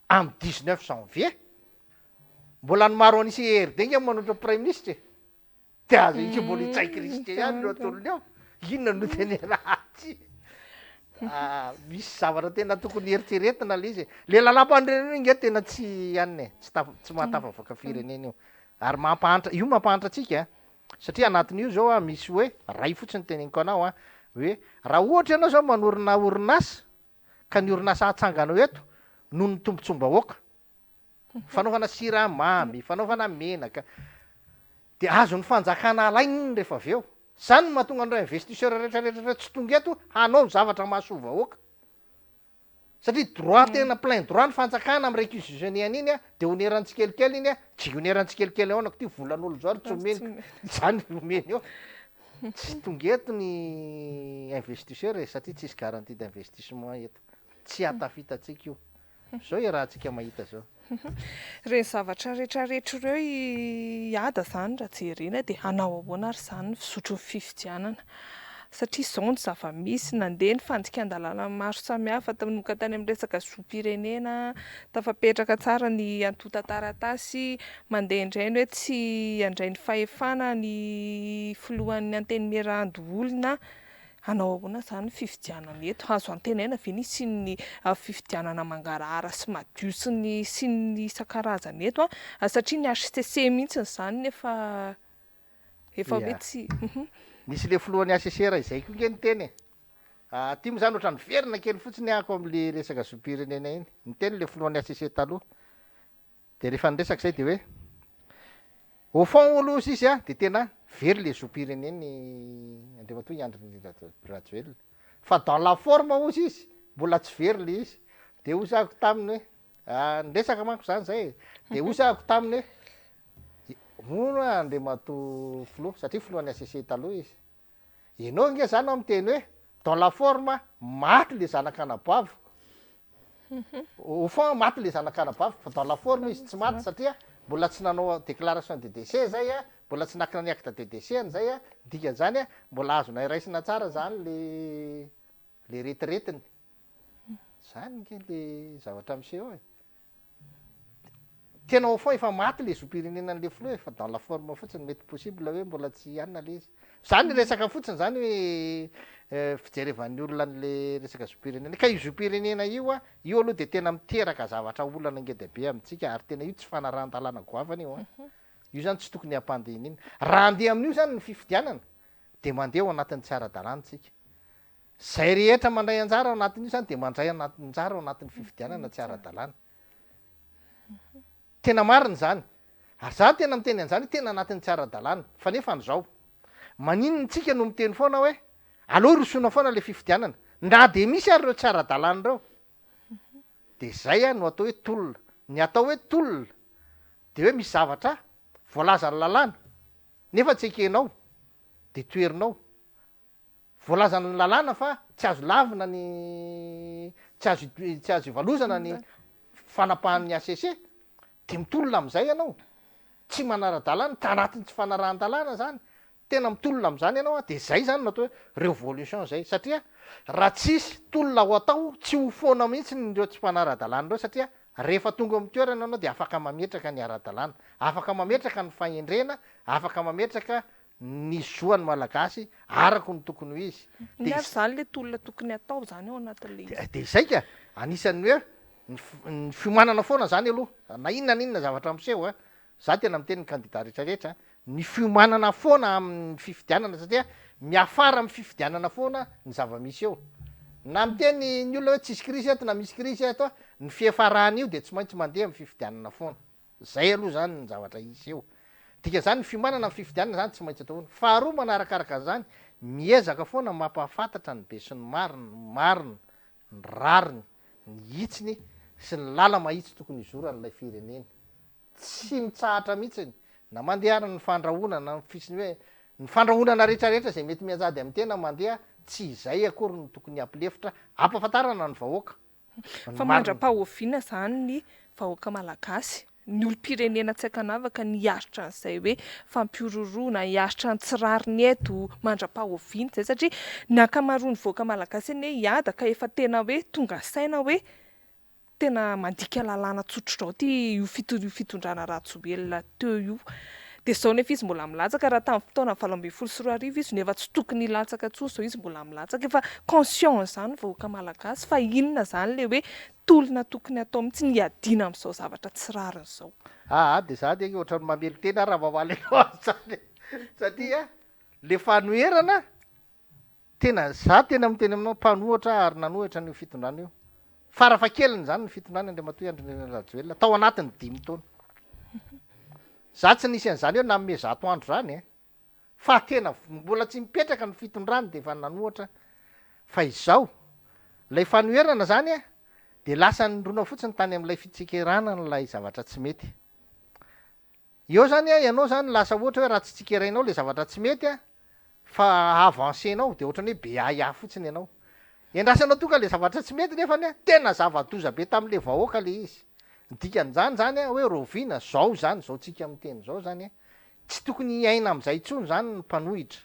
am 19 janvier mbola ny maro anisy ERD nge manotra prime ministre de azo iny mbola Tsaikristy ihany no atolony eo inona no tenena aty misy zavatra tena tokony eritreretina le izy le lalam-pandrenena nge tena tsy aniny tsy mahatafavoaka firenena io ary mampahantra atsika satria anatin'io zao misy hoe ray fotsiny teneniko anao hoe raha ohatra ianao zao manorina orinasa ka ny orinasa atsanganao eto no ny tombontsom-bahoaka fanaovana siramamy fanaovana menaka de azo ny fanjakana alainy rehefa avy eo zany mahatonga an'ireo investisseur rehetrarehetra tsy tonga eto hanao zavatra mahasoa vahoaka satria droit tena plein droit ny fanjakana amin'ny réquisitionné-any iny a de onerantsikelikely iny a tsy onerantsikelikely aonako ty volan'olo zao tsy omeny zany omeny eo tsy tonga eto ny investisseur satria tsisy garantie d'investissement eto tsy atafitatsika io zao rahantsika mahita zao reny zavatra rehetrarehetra ireo iada zany raha jerena de hanao ahoana ary zany ny fisotro ny fifidianana satria zao ny zava-misy nandeha ny fanjikan-dalàna maro samihafa tanoka tany amin'ny resaka zoom-pirenena tafapetraka tsara ny antota-taratasy mandeha indrainy hoe tsy andray ny fahefana ny filohan'ny antenimierandy olona hanao ahoana zany fifidianana eto azo antenaina ve nisy ny fifidianana mangarahara sy madio sy ny isan-karazany eto satria ny HCC mihitsy zany efa hoe tsy nisy le filohan'ny ACCR izay koa nge ny teny ty mo zany ohatra ny verina kely fotsiny ahako am'le resaka zoom-pirenena iny ny teny le filohan'ny ACC taloha de rehefa nyresaka zay de hoe au fond olo izy izy a de tena very le zoom-pireneny andriamatoa iandry Rajoelina fa dans la forme ozy izy mbola tsy very le izy de ozako taminy hoe nyresaka manko zany zay de ozako taminy hoe mono andriamato filo satria filohan'ny ACC taloha izy ianao nge zany ao miteny hoe dans la forme maty le zanak'anabavo au fond maty le zanak'anabavo fa dans la forme izy tsy maty satria mbola tsy nanao déclaration de décès zay a mbola tsy nakina ny acte de décès an'zay a dikan'zany a mbola azona iraisina tsara zany le retiretiny zany nge le zavatra miseho e tena au fond efa maty le zoom-pirenenan'le filo fa dans la forme fotsiny mety possible hoe mbola tsy anina le izy zany resaka fotsiny zany hoe fijerevan'ny olona n'le resaka zoom-pirenena ka io zoom-pirenena io a io aloha de tena miteraka zavatra olana ngeda be amintsika ary tena io tsy fanarahan-dalàna goavana io io zany tsy tokony hampandehana iny raha andeha amin'io zany ny fifidianana de mandeha ao anatin'ny tsy ara-dalàntsika zay rehetra mandray anjara ao anatin'io zany de mandray anatin'njara ao anatin'ny fifidianana tsy ara-dalàna tena mariny zany ary za tena miteny an'zany tena anatin'ny tsy ara-dalàna fa nefa n'zao maninony tsika no miteny foana hoe aloha rosona foana le fifidianana na de misy ary reo tsy ara-dalàna reo de zay a no atao hoe tolona ny atao hoe tolona de hoe misy zavatra voalaza ny lalàna nefa tsy ekenao de toerinao voalazany lalàna fa tsy azo lavina ny tsy azo ivalozana ny fanapahan'ny ACC de mitolona am'izay ianao tsy manara-dalàna tanatin'ny tsy fanarahan-dalàna zany tena mitolona am'zany ianao a de zay zany no atao hoe révolution zay satria raha tsisy tolona ho atao tsy ho foana mihitsy nreo tsy mpanara-dalàna reo satria rehefa tonga amin'ny toerana anao de afaka mametraka ny ara-dalàna afaka mametraka ny fahendrena afaka mametraka ny zoany malagasy arako ny tokony ho izy ny ary zany le tolona tokony atao zany ao anatin'le de zay ka anisan'ny hoe ny fiomanana foana zany aloha na inona ninona zavatra miseho a za tena miteny ny candidat rehetrarehetra ny fiomanana foana amin'ny fifidianana satria miafara amin'ny fifidianana foana ny zava-misy eo na miteny ny olona hoe tsisy crise eto na misy crise eto ny fiefarahana io de tsy maintsy mandeha amin'ny fifidianana foana zay aloha zany ny zavatra isy eo dika zany ny fiomanana amin'ny fifidianana zany tsy maintsy ataona faharoa manarakaraka zany miezaka foana mampahafantatra ny be sy ny marina ny rariny ny hitsiny sy ny lala mahitsy tokony izoran'lay firenena tsy mitsahatra mihitsiny na mandeha ny fandrahona na fisiny hoe ny fandrahonana rehetrarehetra zay mety mianjady amin'ny tena mandeha tsy izay akory ny tokony ampilefitra ampahafantarana ny vahoaka fa mandra-pahoviana zany ny vahoaka malagasy ny olo-pirenena tsy aikanavaka niaritra an'izay hoe fampiororoana hiaritra ny tsirariny eto mandra-pahoviana zay satria ny akamaroany vahoaka malagasy eny hoe hiada ka efa tena hoe tonga saina hoe tena mandika lalàna tsotr'zao ty io fitondrana Rajoelina teo io de zao nefa izy mbola milatsaka raha tamin'ny fotoana 2024 izy nefa tsy tokony hilatsaka tsoa zao izy mbola milatsaka efa conscient zany vahoaka malagasy fa inona zany le hoe tolona tokony atao mihitsy ny adina am'izao zavatra tsy rariny zao de za de ohatrany mamely tena raha mamaly zany satria le fanoherana tena za tena miteny aminao mpanohatra ary nanohitra ny fitondrana io farafakeliny zany ny fitondrana Andriamatoa Andry Rajoelina tao anatiny 5 taona. Za tsy nisy an'zany eo na me 100 andro zany fa tena mbola tsy mipetraka ny fitondrany de efa nanohatra fa izao lay fanoherana zany de lasa nindrona fotsiny tany amin'ilay fitsikirana n'lay zavatra tsy mety. Eo zany ianao zany lasa ohatra hoe raha tsy tsikirainao le zavatra tsy mety fa avancenao de ohatrany hoe be aya fotsiny ianao. Endrasanao tonga le zavatra tsy mety nefa tena zava-doza be tam'le vahoaka le izy. Dikan'zany zany hoe rovina zao zany zao tsika am'teny zao zany tsy tokony iaina am'izay tsony zany ny mpanohitra.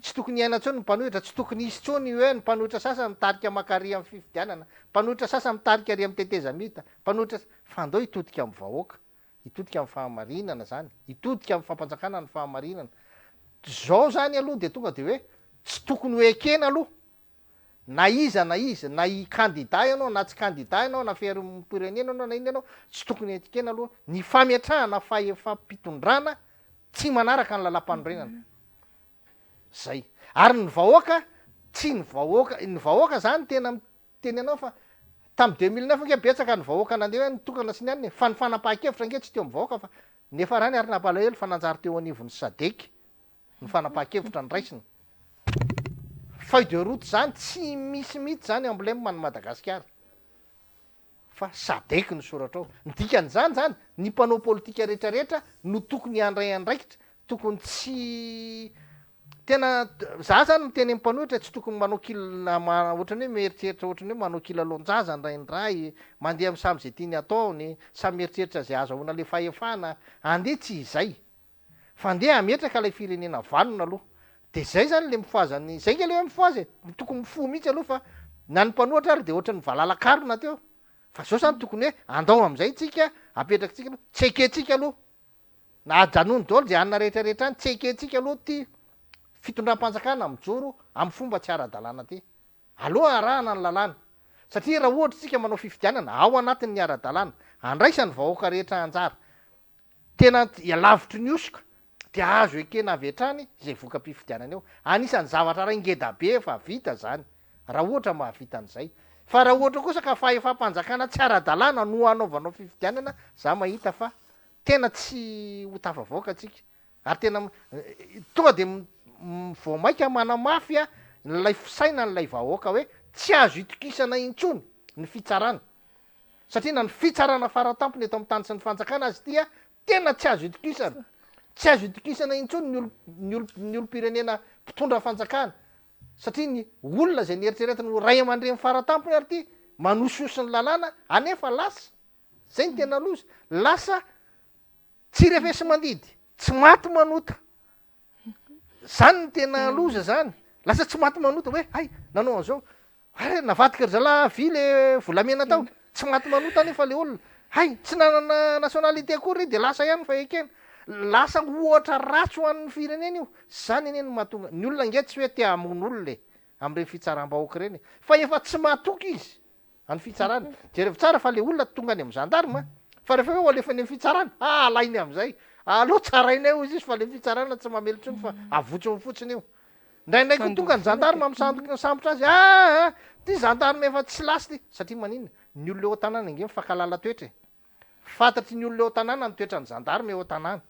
Tsy tokony iaina tsony ny mpanohitra, tsy tokony isy tsony hoe ny mpanohitra sasany mitarika makary amin'ny fifidianana, mpanohitra sasany mitarika ary amin'ny tetezamita, mpanohitra fandao hitodika amin'ny vahoaka, hitodika amin'ny fahamarinana zany, hitodika amin'ny fampanjakana ny fahamarinana. Zao zany aloha de tonga de hoe tsy tokony ho ekena aloha. Na iza na i candidat ianao na tsy candidat ianao na firenena ianao na ino ianao tsy tokony ekena aloha ny fametrahana fampitondràna tsy manaraka ny lalam-panorenana. Zay. Ary ny vahoaka tsy ny vahoaka zany tena teny anao fa tam 2009 nge betsaka ny vahoaka nandeha hoe nitokana sy niany fa ny fanapahakevitra nge tsy teo amin'ny vahoaka fa nefa rany ary napalahelo fa nanjary teo anivon'ny Sadek ny fanapahakevitra ny raisiny. Feuille de route zany tsy misy mihitsy zany emblème-ny Madagasikara fa Sadek ny soratra ao. Ny dikan'zany zany ny mpanao politika rehetrarehetra no tokony handray andraikitra, tokony tsy tena za zany miteny mpanohitra tsy tokony manao kilina ohatrany hoe mieritreritra ohatrany hoe manao kilalon-jaza ndraindray mandeha amin'ny samy zay tiany ataony samy mieritreritra zay azahoana le fahefana andeha tsy izay fa andeha ametraka lay firenena valona aloha. De zay zany le mifoazany zay nge le hoe mifoazy tokony mifo mihitsy aloha fa na ny mpanohitra ary de ohatrany valalakarona teo fa zao zany tokony hoe andao am'izay tsika apetraka tsika aloha tsy ekentsika aloha na ajanony daholo zay anina rehetrarehetra any tsy ekentsika aloha ty fitondram-panjakana mijoro amin'ny fomba tsy ara-dalàna ty aloha arahana ny lalàna satria raha ohatra tsika manao fifidianana ao anatin'ny ara-dalàna andraisany vahoaka rehetra anjara tena lavitry ny osoka de azo ekena avy hatrany zay voka-pifidianana eo anisan'ny zavatra raha ingeda be fa vita zany raha ohatra mahavita an'izay fa raha ohatra kosa ka fahefam-panjakana tsy ara-dalàna no anaovanao fifidianana za mahita fa tena tsy ho tafavoaka atsika ary tena tonga de vao maika manamafy nylay fisaina n'lay vahoaka hoe tsy azo itokisana intsony ny fitsarana satria na ny fitsarana faratampony eto amin'ny tany sy ny fanjakana azy tia tena tsy azo itokisana tsy azo itokisana intsony ny olo-pirenena mpitondra fanjakana satria ny olona zay nieritreretiny ho ray aman-dreny faratampony ary ty manososy ny lalàna anefa lasa zay ny tena loza lasa tsy refesy mandidy tsy maty manota zany ny tena loza zany lasa tsy maty manota hoe ay nanao an'izao navadika ry zala vy le volamena tao tsy maty manota nefa le olona hay tsy nanana nationalité akory de lasa ihany fa ekena lasa ohatra ratsy ho an'ny firenena io zany eneny mahatonga ny olona nge tsy hoe te hamono olo le am'ireny fitsaram-bahoaka reny fa efa tsy mahatoky izy any fitsarana jerevy tsara fa le olona tonga any amin'ny gendarme fa rehefa hoe alefa ny amin'ny fitsarana alainy am'izay aloha tsarainay io izy fa le fitsarana tsy mamelotrony fa avotsiny fotsiny io ndraindraiky tonga ny gendarme sambotra azy ty gendarme efa tsy lasy ty satria maninona ny olona eo tanàna nge mifankalala toetra fantatry ny olona eo tanàna ny toetra ny gendarme eo tanàna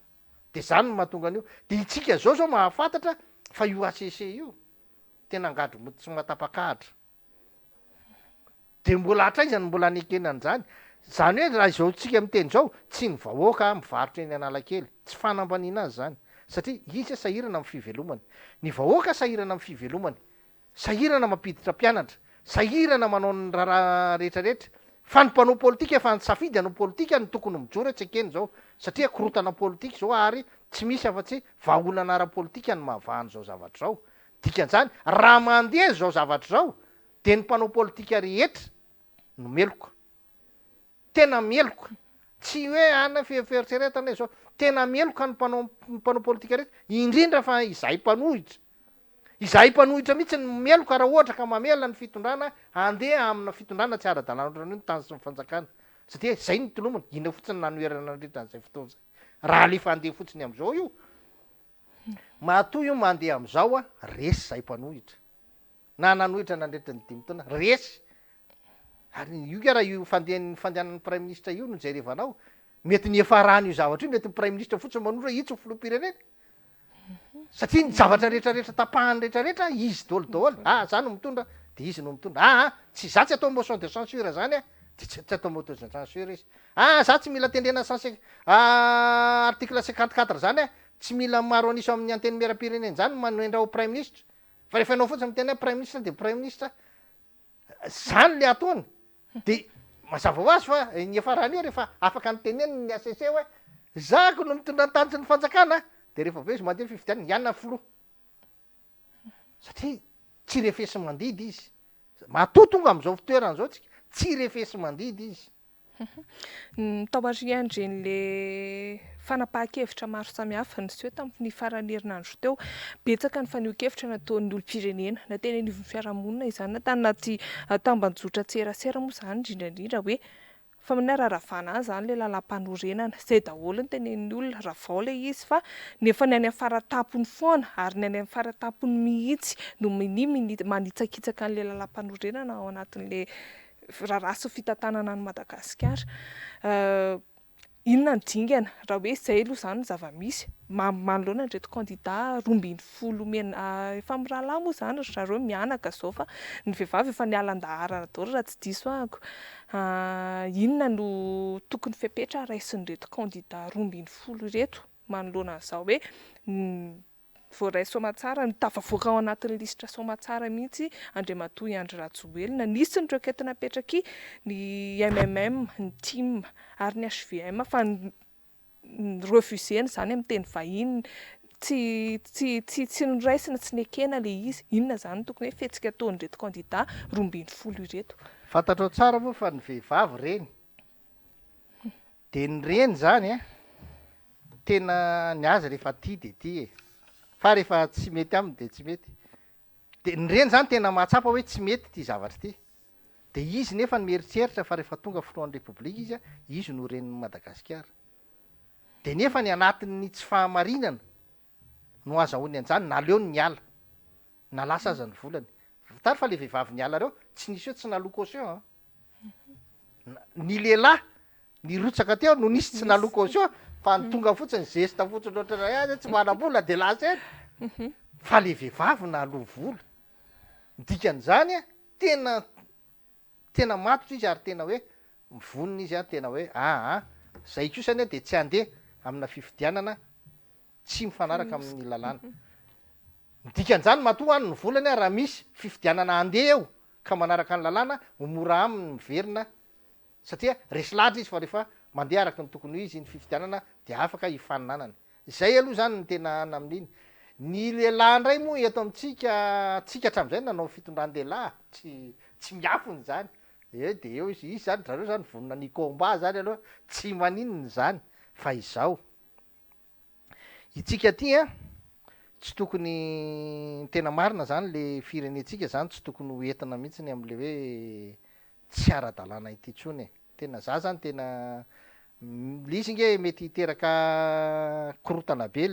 de zany no mahatonga an'io de itsika zao mahafantatra fa io ACC io tena angadro tsy matapakahatra de mbola hatraizany mbola anekenan'zany zany hoe raha zao tsika miteny zao tsy ny vahoaka mivarotra eny Analakely tsy fanambanina azy zany satria izy sahirana amin'ny fivelomany ny vahoaka sahirana amin'ny fivelomany sahirana mampiditra mpianatra sahirana manao ny raha rehetrarehetra fa ny mpanao politika efa nysafidy anao politika ny tokony mijoro tsy ekeny zao satria korotana politika zao ary tsy misy afa-tsy vahaolana ara-politika ny mahavahany zao zavatra zao dikan'zany raha mandeha zao zavatra zao de ny mpanao politika rehetra no meloka tena meloka tsy hoe ana fieritseretana zao tena meloka ny mpanao politika rehetra indrindra fa izay mpanohitra mihitsy ny meloka raha ohatra ka mamela ny fitondrana andeha amina fitondrana tsy ara-dalàna ohatrany ny tany sy ny fanjakana satria zay ny tolomony ina fotsiny nanoerana nrehetan'izay fotoana zay raha lefa andeha fotsiny am'izao io mahatoy io mandeha am'izao resy zay mpanohitra na nanohitra nandretra ny 5 taona resy ary io ke raha io fandehanan'ny prime ministre io no jerevanao mety ny efa rano io zavatra io mety ny prime ministre fotsiny manora itsy ho filoham-pirenena satria ny zavatra rehetrarehetra tapahany rehetrarehetra izy daholo zany no mitondra de izy no mitondra tsy za tsy atao motion de censure zany de tsy atao motion de censure izy za tsy mila tendrena article 54 zany tsy mila maro aniso amin'ny anteny miaram-pirenena zany manoendra ho prime ministre fa rehefa anao fotsiny miteny prime ministre de prime ministre zany le ataony de mazava ho azy fa ny efa raha io rehefa afaka nyteneny ny ACC hoe zako no mitondra nytanitsy ny fanjakana de rehefa aveo izy mandeha fifidianana ianona filo satria tsy refesy mandidy izy matotonga am'izao fitoerana zao tsika tsy refesy mandidy izy tao ariandren'le fanapahan-kevitra maro samihafa nyseho tamin'ny faran'ny herinandro teo betsaka ny faneho-kevitra nataon'ny olom-pirenena na teny anivon'ny fiarahamonina izany na tany naty tambanjotra tserasera moa zany indrindrandrindra hoe fa minararavana zany le lalam-panorenana zay daholo ny tenen'ny olona raha vao le izy fa nefa ny any amin'ny faratapony foana ary ny any amin'ny faratapony mihitsy no manitsakitsaka an'le lalam-panorenana ao anatin'le raraso fitantanana any Madagasikara inona ny dingana raha hoe zay aloha zany ny zava-misy manoloana ndreto candidat 12 efa amin'ny rahalahy moa zany zareo mianaka zao fa ny vehivavy efa nialan-dahara daholo raha tsy diso ahako inona no tokony fepetra raisin'reto candidat 12 reto manoloana an'izao hoe voaray somatsara tafavoaka ao anatin'ny lisitra somatsara mihitsy Andriamatoa Andry Rajoelina nisy ny requête napetraky ny MMM ny TIM ary ny HVM fa refuseny zany amin'ny teny vahiny tsy noraisina tsy nekena le izy inona zany tokony hoe fetsika ataon'reto candidat 12 ireto fantatrao tsara moa fa ny vehivavy reny de ny reny zany tena ny azy rehefa ty de ty fa rehefa tsy mety aminy de tsy mety de ny reny zany tena mahatsapa hoe tsy mety ty zavatra ty de izy nefa ny mieritreritra fa rehefa tonga filohan'ny repoblika izy no reniny Madagasikara de nefa ny anatin'ny tsy fahamarinana no azahoany an'izany naleo ny ala na lasa aza ny volany tary fa le vehivavy ny ala reo tsy nisy hoe tsy naloko caution ny lehilahy ny rotsaka teo no nisy tsy naloko caution fa ny tonga fotsiny zesta fotsiny loatra tsy manam-bola de lasa eny fa le vehivavy naloha vola dikan'izany tena matotra izy ary tena hoe mivonina izy tena hoe zay kosany de tsy andeha amina fifidianana tsy mifanaraka amin'ny lalàna dikan'izany matoa any ny volany raha misy fifidianana andeha eo ka manaraka ny lalàna homora aminy miverina satria resy lahatra izy fa rehefa mandeha araka ny tokony izy ny fifidianana de afaka hifaninanana zay aloha zany ny tena any amin'iny ny lehilahy ndray moa eto amitsika tsika hatram'izay nanao fitondran-dehilahy tsy miafiny zany de eo izy zany zareo zany vonona ny combat zany aloha tsy maninony zany fa izao itsika ty tsy tokony tena marina zany le firenetsika zany tsy tokony ho entina mihitsiny am'le hoe tsy ara-dalàna ity tsony tena za zany tena izy nge mety hiteraka korotana be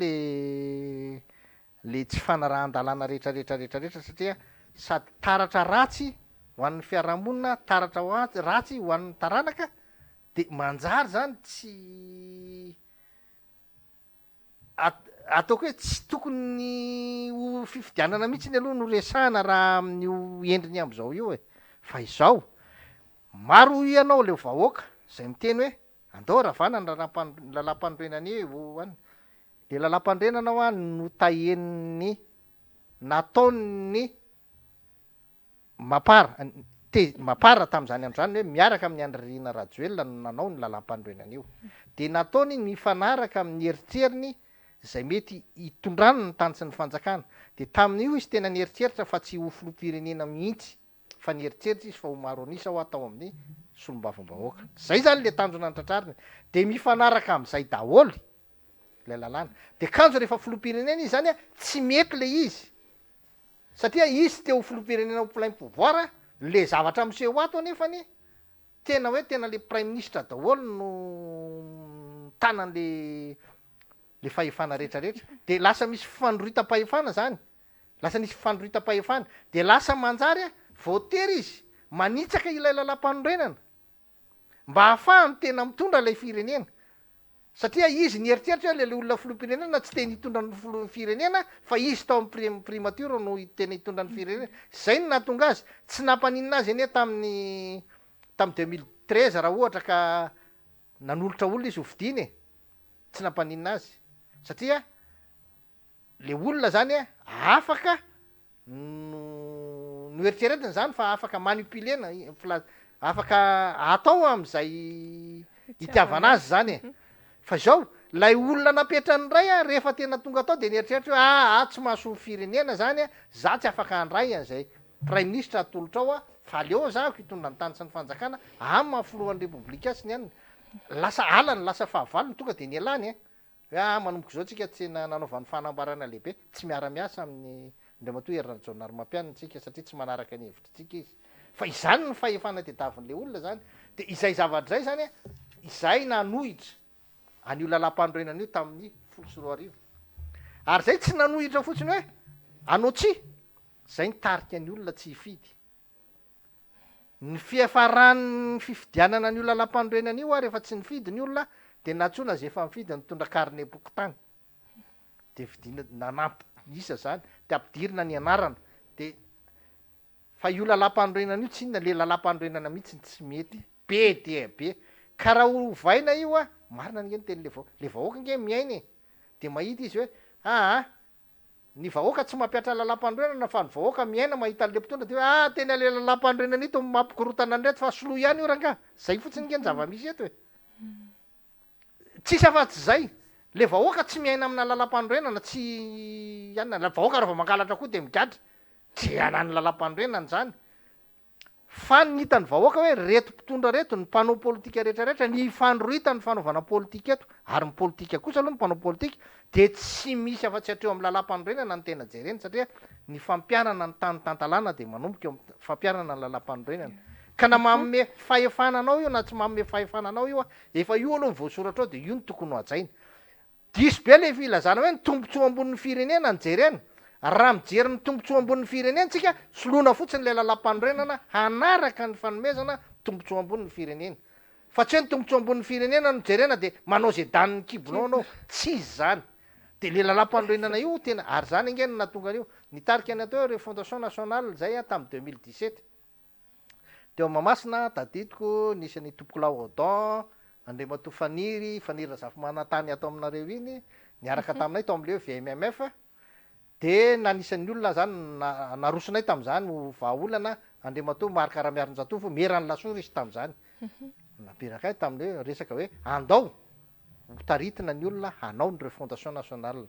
le tsy fanarahan-dalàna rehetrarehetra satria sady taratra ratsy ho an'ny fiarahamonina taratra ratsy ho an'ny taranaka de manjary zany tsy ataoko hoe tsy tokony ho fifidianana mihitsy ny aloha no resahana raha amin'ny endriny am'izao io fa izao maro ianao le vahoaka zay miteny hoe andao ravana ny lalam-pandrenana any de lalam-pandrenana ho any no taheniny nataony mapara tam'izany androany hoe miaraka amin'ny Andry Rajoelina no nanao ny lalam-pandrenana io de nataony mifanaraka amin'ny eritseriny zay mety hitondrana ny tany sy ny fanjakana de tamin'io izy tena nieritreritra fa tsy ho filoham-pirenena mihitsy fa nieritreritra izy fa ho maro anisa ho atao amin'ny solombavambahoaka zay zany le tanjona ny tratrariny de mifanaraka am'izay daholy le lalàna de kanjo rehefa filoham-pirenena izy zany tsy mety le izy satria izy te ho filoham-pirenena ho plein pouvoir le zavatra miseho ato anefany tena hoe tena le prime ministre daholo no tanan'le fahefana rehetrarehetra de lasa misy fifandroitam-pahefana zany lasa nisy fifandroitam-pahefana de lasa manjary voatery izy manitsaka ilay lalam-panorenana mba hahafahany tena mitondra ilay firenena satria izy nieritreritra hoe le olona filoham-pirenena tsy teny hitondra ny firenena fa izy tao amin'ny primature no tena hitondra ny firenena zay no nahatonga azy tsy nampaninina azy anie tamin'ny 2013 raha ohatra ka nanolotra olona izy hovidiny tsy nampaninina azy satria le olona zany afaka no eritreretiny zany fa afaka manipulena afaka atao am'izay itiavana azy zany fa zao lay olona napetrany ray rehefa tena tonga tao de nieritreritra hoe tsy mahasoa firenena zany za tsy afaka andray an'izay prime ministre atolotra ao fa aleo zako hitondra ny tany sy ny fanjakana mahafilohan'ny repoblika sy ny any lasa alany lasa fahavalony tonga de nialany hoe manomboka zao tsika tsy nanaovan'ny fanambarana lehibe tsy miara-miasa amin'ny ndramatoa herinany jaonary mampianina tsika satria tsy manaraka ny hevitritsika izy fa izany ny fahefana tediavin'le olona zany de izay zavatra zay zany izay nanohitra an'io lalam-panorenana io tamin'ny 10 ary zay tsy nanohitra fotsiny hoe anao tsy zay nitarika ny olona tsy hifidy ny fiafarany fifidianana an'io lalam-panorenana io rehefa tsy nifidy ny olona de natsona zay efa mifidy nitondra carnet bokotany de vidina nanampy isa zany de ampidirina ny anarana de fa io lalam-panorenana io tsy inona le lalam-panorenana mihitsy tsy mety be dia be ka raha ovaina io marina nge teny le vahoaka nge miainy de mahita izy hoe ny vahoaka tsy mampiatra lalam-panorenana fa ny vahoaka miaina mahita an'le mpitondra de hoe teny ale lalam-panorenana ito mampikorotana ny reto fa soloa ihany io ranga zay fotsiny nge ny zava-misy eto tsisy afa-tsy zay le vahoaka tsy miaina amina lalam-panorenana tsy anina vahoaka raha vao mangalatra koa de migadra tsy anany lalam-panorenana zany fa nitany vahoaka hoe reto mpitondra reto ny mpanao politika rehetrarehetra ny fandroita ny fanaovana politika eto ary ny politika kosa aloha ny mpanao politika de tsy misy afa-tsy hatreo amin'ny lalam-panorenana ny tena jereny satria ny fampianana ny tany tantalana de manomboka eo fampianana ny lalam-panorenana ka na manome fahefananao io na tsy manome fahefananao io efa io aloha voasoratra ao de io ny tokony ho ajaina diso be le filazana hoe ny tombontsoa ambonin'ny firenena ny jerena raha mijery ny tombontsoa ambonin'ny firenena tsika soloana fotsiny le lalam-panorenana hanaraka ny fanomezana tombontsoa ambonin'ny firenena fa tsy hoe ny tombontsoa ambonin'ny firenena no jerena de manao zay daniny kibonao anao tsy izy zany de le lalam-panorenana io tena ary zany nge no natonga an'io nitarika ny atao hoe refondation nationale zay tamin'ny 2017 teo mamasina tadidiko nisy ny tompoko laodon Andriamatoa Faniry Razafimanantany atao aminareo iny niaraka taminay tao am'le VMMF de nanisan'ny olona zany narosonay tam'zany ho vahaolana Andriamatoa Marc Ramiarinjatovo merany lasoro izy tam'zany naperakay tam'le resaka hoe andao taritina ny olona hanao ny refondation nationale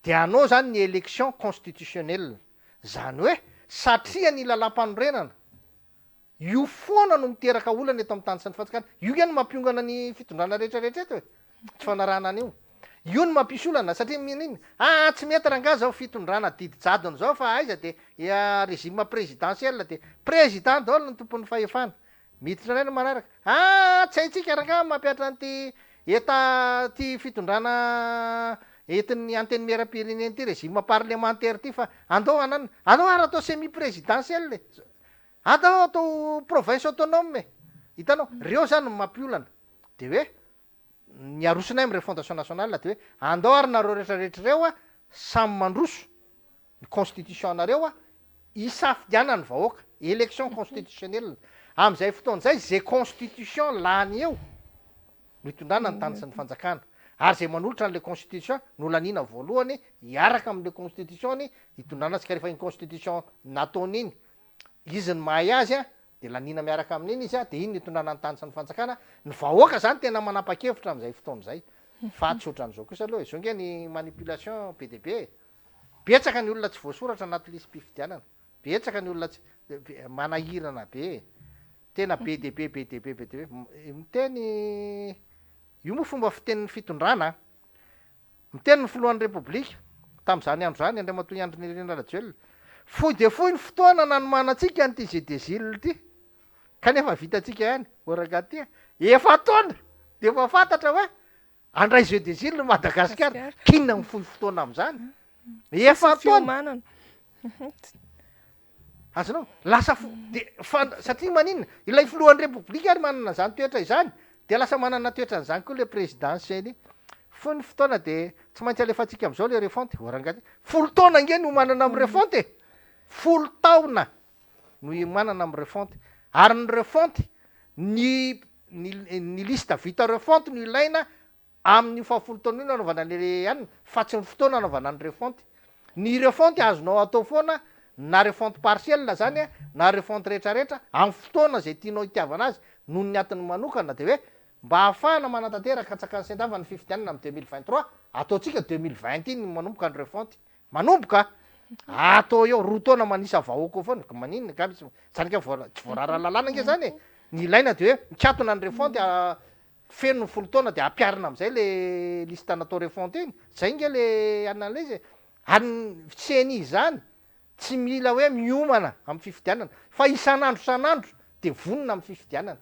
de anao zany ny élection constitutionnelle zany hoe satria ny lalam-panorenana io foana no miteraka olana eto amin'ny tany sy ny fanjakana io ihany mampiongana ny fitondrana rehetrarehetra eto tsy fanarahana an'io io ny mampisy olana satria mininy tsy mety ranga zao fitondrana didijadony zao fa aiza de régime présidentiel de président daholo ny tompon'ny fahefana miditra ray no manaraka tsy haitsika ranga mampiatra an'ty eta ty fitondrana entin'ny anteny miaram-pirenena ty régime parlementaire ty fa andao anana anao ary atao semi présidentiel atao atao province autonome hitanao reo zany mampiolana de hoe ny arosinay am'y refondation nationale de hoe andao ary nareo rehetrarehetra reo samy mandroso ny constitution nareo isafidiana ny vahoaka élection constitutionnelle am'izay fotoan'zay zay constitution lany eo no hitondrana ny tany sy ny fanjakana ary zay manolotra n'le constitution no lanina voalohany hiaraka am'le constitution ny hitondrana tsika rehefa iny constitution nataony iny izy ny mahay azy de lanina miaraka amin'iny izy de iny nitondrana ny tany sy ny fanjakana ny vahoaka zany tena manapa-kevitra am'izay fotoan'zay fa tsy ohatran'izao kosa aloha zao nge ny manipulation be de be betsaka ny olona tsy voasoratra anaty lisy mpifidianana betsaka ny olona tsy manahirana be tena be de be miteny io moa fomba fitenin'ny fitondrana miteny ny filohan'ny repoblika tam'zany andro zany Andriamatoa Andry Nirina Rajoelina foy de foy ny fotoana nanomanatsika n'ty jeu des îles ty kanefa vitatsika ihany oraga ty efa taona de efa fantatra hoe andray jeu des îles Madagasikara kinona ny foy fotoana am'zany efa taona azonao lasa satria maninona ilay filohan'ny repoblika ary manana zany toetra izany de lasa manana toetra n'izany koa le présidence zany fo ny fotoana de tsy maintsy alefatsika am'izao le refonty voarangaty folo taona nge no manana am' refonty folo taona no manana am' refonty ary ny refonty ny lista vita refonty no ilaina amin'ny fahafolo taona iny anaovana le any fa tsy ny fotoana anaovana ny refonty ny refonty azonao atao foana na refonty partiel zany na refonty rehetrarehetra amin'ny fotoana zay tianao itiavana azy noho ny atiny manokana de hoe mba ahafahana manatanteraka tsakany sendava ny fifidianana am 2023 ataotsika 2020 iny manomboka ny refonty manomboka atao eo roa taona manisa vahoaka foana maninona gaby zanika tsy voarara lalàna nge zany ny ilaina de hoe mikatona ny refonty feno ny folo taona de ampiarina am'izay le lista natao refonty iny zay nge le anan'le izy ary seny zany tsy mila hoe miomana amin'ny fifidianana fa isan'andro de vonona amin'ny fifidianana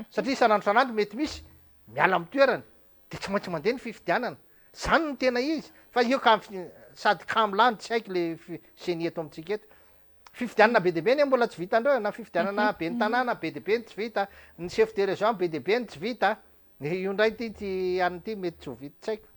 satria isan'andro mety misy miala amin'ny toerana de tsy maintsy mandeha ny fifidianana zany ny tena izy fa io sady kamilany tsy haiko le seny eto amitsika eto fifidianana be de be ny mbola tsy vita andreo na fifidianana be ny tanàna be de be ny tsy vita ny chef de région be de be ny tsy vita io ndray ty anyty mety tsy ho vita tsy haiko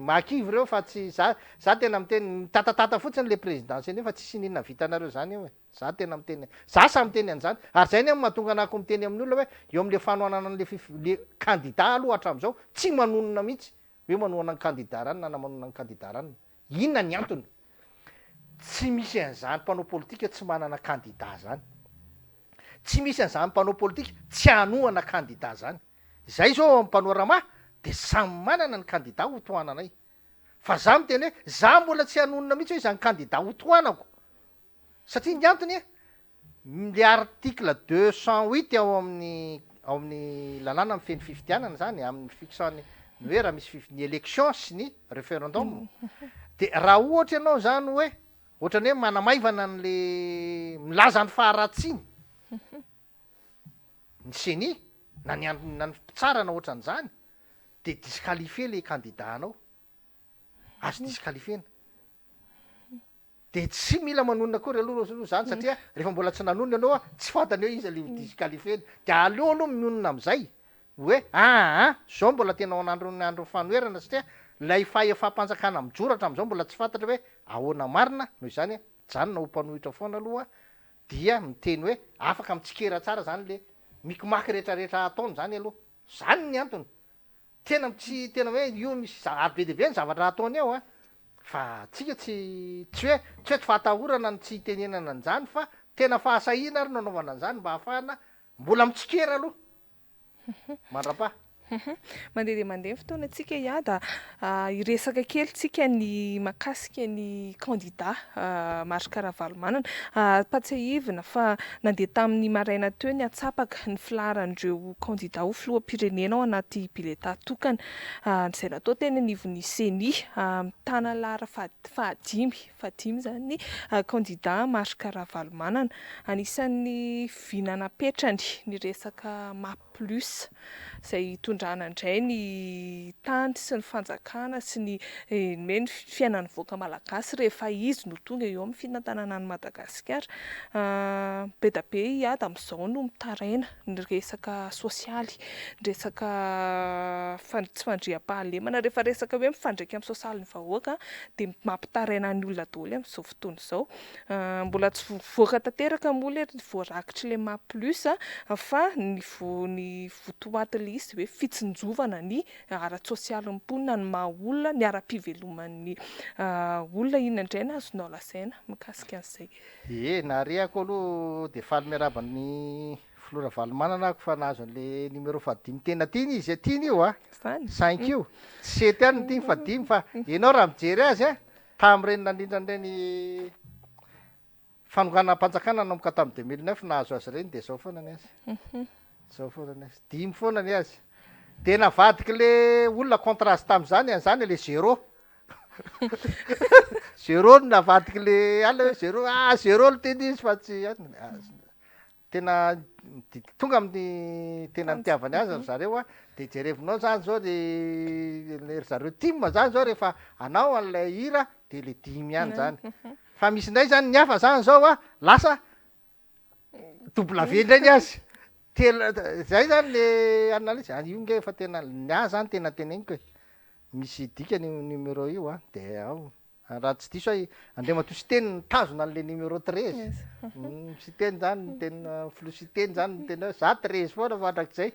makivy reo fa tsy za tena miteny mitatatata fotsiny le présidence eny fa tsisy ninona vitanareo zany io za tena miteny za sa miteny an'zany ary zay ny mahatonga anako miteny amin'olona hoe eo am'le fanoanana le candidat aloha hatram'izao tsy manonona mihitsy hoe manoana ny candidat rany na manona ny candidat rany inona ny antony tsy misy an'zany mpanao politika tsy manana candidat zany tsy misy an'zany mpanao politika tsy hanoana candidat zany zay zao mpanao rama de samy manana ny candidat ho tohananay fa za miteny hoe za mbola tsy hanonona mihitsy hoe zany candidat ho tohanako satria ny antony le article 208 ao amin'ny lalàna amin'ny feny fifidianana zany amin'ny fixany ny hoe raha misy ny élection sy ny référendum de raha ohatra ianao zany hoe ohatrany hoe manamaivana n'le milaza ny faharatsiny ny seny na ny pitsarana ohatran'zany de disqualifié le candidat anao azo disqualifiena de tsy mila manonona kory aloha zany satria rehefa mbola tsy nanonona ianao tsy fantany hoe izy le disqualifiena de aleo aloha mionona am'izay hoe zao mbola tena andro fanoerana satria lay fahefampanjakana mijoratra am'izao mbola tsy fantatra hoe ahoana marina noho izany janona ho mpanohitra foana aloha dia miteny hoe afaka mitsikera tsara zany le mikimaky rehetrarehetra ataony zany aloha zany ny antony tena hoe io misy ary be de be ny zavatra ataony ao fa tsika tsy hoe tsy fahatahorana ny tsy hitenenana an'zany fa tena fahasahina ary nanaovana an'zany mba hahafahana mbola mitsikera aloha mandrapa mandeha de mandeha ny fotoana antsika iada iresaka kely tsika ny makasika ny candidat Marc Ravalomanana patsiahivina fa nandeha tamin'ny maraina teo ny atsapaka ny filaharandreo candidat ho filoham-pirenena ao anaty bileta tokana izay natao teny anivon'ny seny mitana lahara fahadimy zany ny candidat Marc Ravalomanana anisan'ny vinanapetrany ny resaka MAPLUS izay tondrana indray ny tany sy ny fanjakana sy ny ny fiainan'ny voaka malagasy rehefa izy no tonga eo amin'ny finantanana ny Madagasikara be da be iady amin'izao no mitaraina ny resaka sosialy ny resaka tsy fandriam-pahalemana rehefa resaka hoe mifandraika amin'ny sosialy ny vahoaka de mampitaraina ny olona daholo amin'izao fotoana izao mbola tsy voaka tanteraka moa le voarakitry le MAPLUS fa ny votoaty izy hoe fitsinjovana ny ara-tsosialy mponina ny maha olona ny ara-piveloman'ny olona inona indray ny azonao lasaina mikasika an'izay narehako aloha de faly miaraban'ny Flora Valomanana ako fa nahazo an'le numéro fadimy tena tiany izy tiany io 5 io tsy sety any ny fadimy fa ianao raha mijery azy tam'ireny nandrindrandreny fanonganam-panjakana nanomboka tamin'ny 2009 nahazo azy reny de zao foana ny azy zao foana ny azy dimy foana ny azy de navadiky le olona contraste tam'zany an'zany le 0 0 navadiky le ala hoe 0 0 le teny izy fa tsy tena tonga amin'ny tena nitiavany azy ry zareo a de jerevinao zany zao le zareo tim zany zao rehefa anao an'lay hira de le dimy ihany zany fa misy indray zany ny hafa zany zao a lasa W ndray ny azy zay zany le analyse io nge efa tena ny a zany tena teneniko e misy dika ny numéro io a de ao raha tsy diso hoe andriamatoa sy teny nitazona an'le numéro 13 sy teny zany ny tena filo sy teny zany ny tena za 13 foana fandrak'zay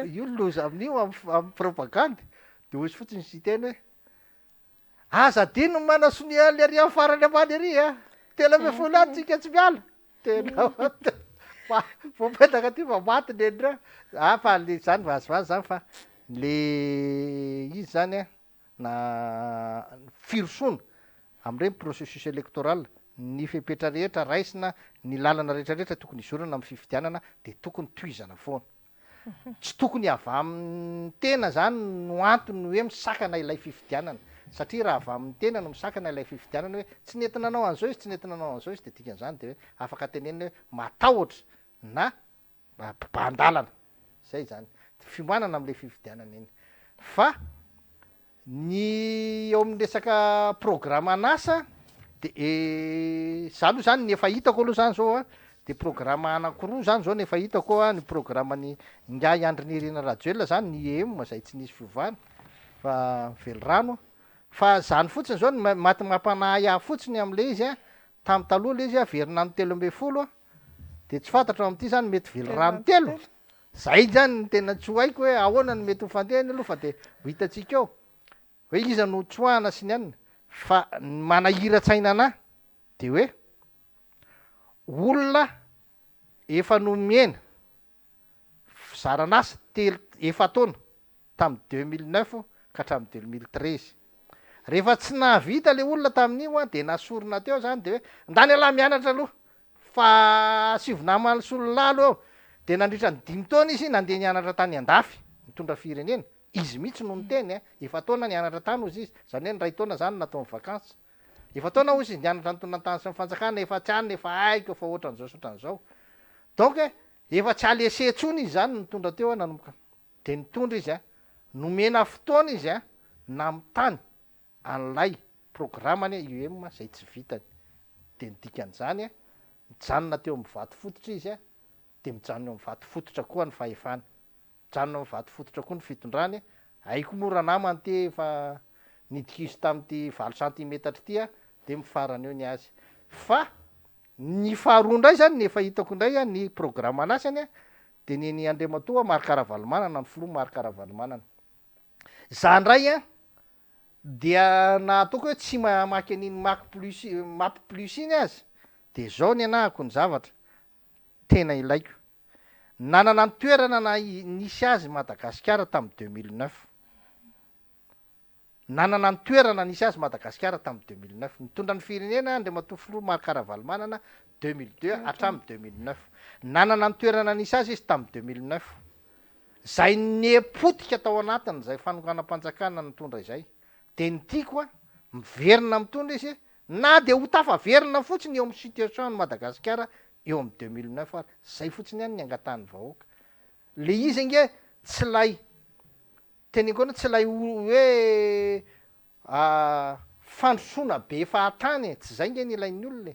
io loza amin'io amin'ny propagande de ozy fotsiny sy teny hoe aza dino manasonia le ary amin'ny farany ambany ary a telo amby folo any tsika tsy miala tena voapetaka ty fa maty ny endra fa le zany vazivazy zany fa le izy zany a na firosona am'ireny processus électoral ny fepetra rehetra raisina ny lalana rehetrarehetra tokony izorana amin'ny fifidianana de tokony toizana foana tsy tokony avy amin'ny tena zany no antony hoe misakana ilay fifidianana satria raha avy amin'ny tena no misakana ilay fifidianana hoe tsy nentina anao an'izao izy tsy nentina anao an'izao izy de dikan'izany de hoe afaka tenenina hoe matahotra na mba-andalana zay zany fiomanana am'le fifidianana iny fa ny eo amin'ny resaka programme an'asa de za aloha zany ny efa hitako aloha zany zao a de programme anankiroa zany zao ny efa hitako a ny programme ny ngay andry ny irina rajoelona zany ny em zay tsy nisy fiovana fa velorano fa zany fotsiny zao ny maty mampanahy ahy fotsiny am'le izy a tamy taloha le izy a verinano 13 de tsy fantatra am'ty zany mety velorano 3 zay zany ny tena tsy ho haiko hoe ahoana ny mety ho fandehany aloha fa de ho hitatsika eo hoe iza no tsoahana sy ny anina fa manahira-tsaina anahy de hoe olona efa nomena fizaran'asa efa taona tamy 2009 ka hatramy 2013 rehefa tsy nahavita le olona tamin'io a de nasorona teo zany de hoe ndany alahy mianatra aloha fa sivonamany sololahy aloha eo de nandritra ny 5 taona izy nandeha nianatra tany andafy mitondra firenena izy mihitsy no niteny efa taona nianatra tany ozy izy zany hoe ny ray taona zany natao ny vakansy efa taona ozy nianatra nytonantany sy ny fanjakana efa tsy anyna efa aiko efa ohatran'izao sy ohatran'izao donc efa tsy alese tsony izy zany nitondra teo nanomboka de nitondra izy a nomena fotoana izy a namitany an'lay programmany UM zay tsy vitany de nidikan'izany mijanona teo amin'ny vato fototra izy a de mijanona eo amin'ny vato fototra koa ny fahefana mijanona amin'ny vato fototra koa ny fitondrany aiko mora namany ty efa nidikiso tam'ty 20 centimetatra ty a de mifarany eo ny azy fa ny faharoa ndray zany ny efa hitako ndray a ny programme anasany a de ny andriamatoa Marc Ravalomanana ny filoha Marc Ravalomanana za ndray a dia na ataoko hoe tsy mamaky an'iny mapy plus iny azy de zao ny anahako ny zavatra tena ilaiko nanana ny toerana na nisy azy Madagasikara tamy 2009 nanana ny toerana nisy azy Madagasikara tamy 2009 nitondra ny firenena andriamatoa filoha Marc Ravalomanana 2002 hatramy 2009 nanana ny toerana nisy azy izy tamy 2009 zay nepotika tao anatiny zay fanonganam-panjakana nitondra izay de ny tiako a miverina mitondra izy na de ho tafaverina fotsiny eo amin'ny situation ny Madagasikara eo amin'ny 2009 ary zay fotsiny any ny angatahany vahoaka le izy nge tsy lay tenenkoana tsy lay hoe fandrosoana be fahatany tsy zay nge ny ilain'ny olona